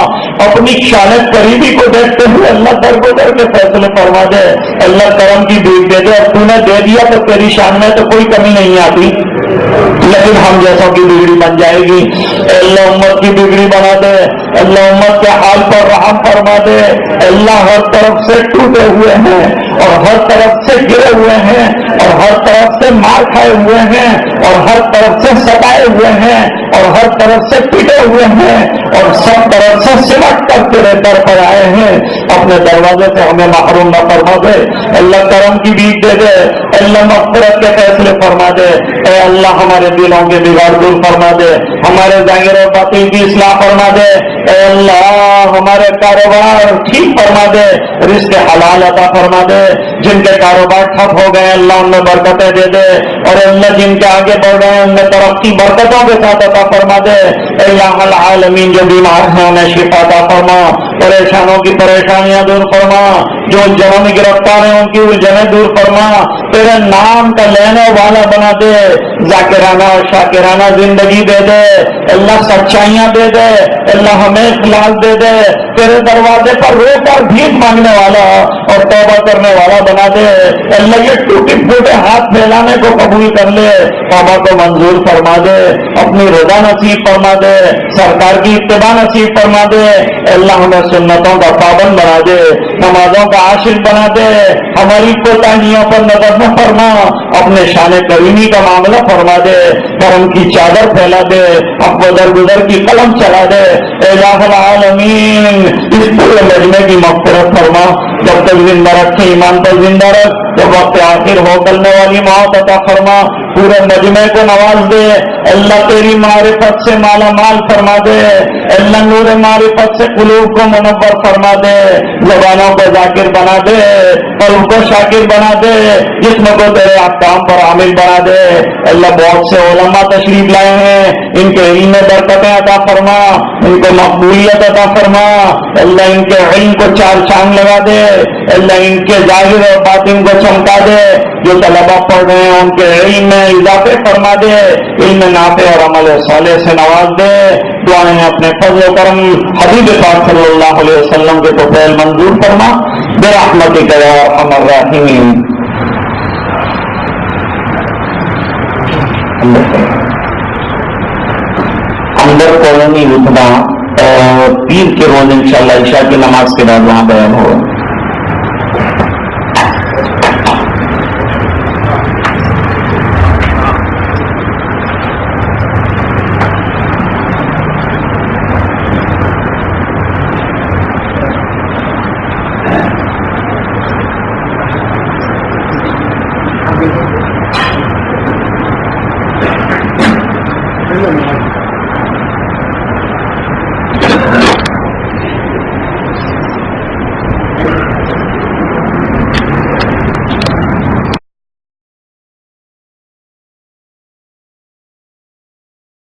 S1: اپنی شان قریبی کو دیکھتے ہوئے اللہ درگزر کے فیصلے فرما دے، اللہ کرم کی بھیک دے دے، اور تو نے دے دیا تو تیری شان میں تو کوئی کمی نہیں آتی، لیکن ہم جیسوں کی بگڑی بن جائے گی۔ اے اللہ امت کی بگڑی بنا دے، اللہ امت کے حال پر رحم فرما دے۔ اللہ ہر طرف سے ٹوٹے ہوئے ہیں اور ہر طرف سے گرے ہوئے ہیں اور ہر طرف سے مار کھائے ہوئے ہیں اور ہر طرف سے ستائے ہوئے ہیں اور ہر طرف سے پٹے ہوئے ہیں اور سب طرف سے سمٹ کر تیرے در پر آئے ہیں، اپنے دروازے سے ہمیں محروم نہ فرما دے۔ اللہ کرم کی بھیک دے دے، اللہ مغفرت کے فیصلے فرما دے۔ اے اللہ ہمارے دلوں کے بگاڑ دور فرما دے، ہمارے ظاہر و باطن کی اصلاح فرما دے۔ اے اللہ ہمارے کاروبار ٹھیک فرما دے، رزق حلال عطا فرما دے۔ جن کے کاروبار ٹھپ ہو گئے اللہ ان میں برکتیں دے دے، اور اللہ جن کے آگے بڑھ رہے ہیں ان میں ترقی برکتوں کے ساتھ عطا فرما دے۔ اے اللہ العالمین جو بیمار ہیں انہیں شفا عطا فرما، پریشانوں کی پریشانیاں دور فرما، جو جنوں میں گرفتار ہیں ان کی الجھنیں دور فرما، تیرے نام کا لینے والا بنا دے، ذاکرانہ اور شاکرانہ زندگی دے دے، اللہ سچائیاں دے دے، اللہ ہمیں اخلاص دے دے، تیرے دروازے پر رو کر بھیک مانگنے والا اور توبہ کرنے والا بنا دے۔ اللہ یہ ٹوٹے پھوٹے ہاتھ پھیلانے کو قبول کر لے، توبہ کو منظور فرما دے، اپنی رضا نصیب فرما دے، سرکار کی اتباع نصیب فرما دے۔ اللہ ہمیں سنتوں کا پابند بنا دے، نمازوں کا عاشق بنا دے، ہماری کوتاہیوں پر نظر نہ فرما، اپنے شان کریمی کا معاملہ فرما دے، کرم کی چادر پھیلا دے، اب درگزر کی قلم چلا دے۔ اے الہ العالمین اس پورے مجمع کی مغفرت فرما، جب تک زندہ رکھے ایمان پر زندہ رکھ، جب وقت آخر ہو کرنے والی موت عطا فرما، پورے مجمع کو نواز دے۔ اللہ تیری معرفت سے مالا مال فرما دے، اللہ نور معرفت سے قلوب کو منور فرما دے، زبانوں کو ذاکر بنا دے، قلب کو شاکر بنا دے، جسم کو تیرے احکام پر عامل بنا دے۔ اللہ بہت سے علماء تشریف لائے ہیں، ان کے علم میں برکتیں عطا فرما، ان کو مقبولیت عطا فرما، اللہ ان کے علم کو چار چاند لگا دے، اللہ ان کے ظاہر اور باطن کو چمکا دے، جو طلبہ پڑھ رہے ہیں ان کے علم میں اضافے فرما دے، علم نافع اور عمل صالح سے نواز دے۔ دعائیں اپنے فضل و کرم حبیب پاک صلی اللہ علیہ وسلم کے توفیل منظور فرما، برحمتک یا ارحم الراحمین۔ اندر کالونی رتبہ پیر کے روز انشاءاللہ عشاء کی نماز کے بعد وہاں بیان ہوگا۔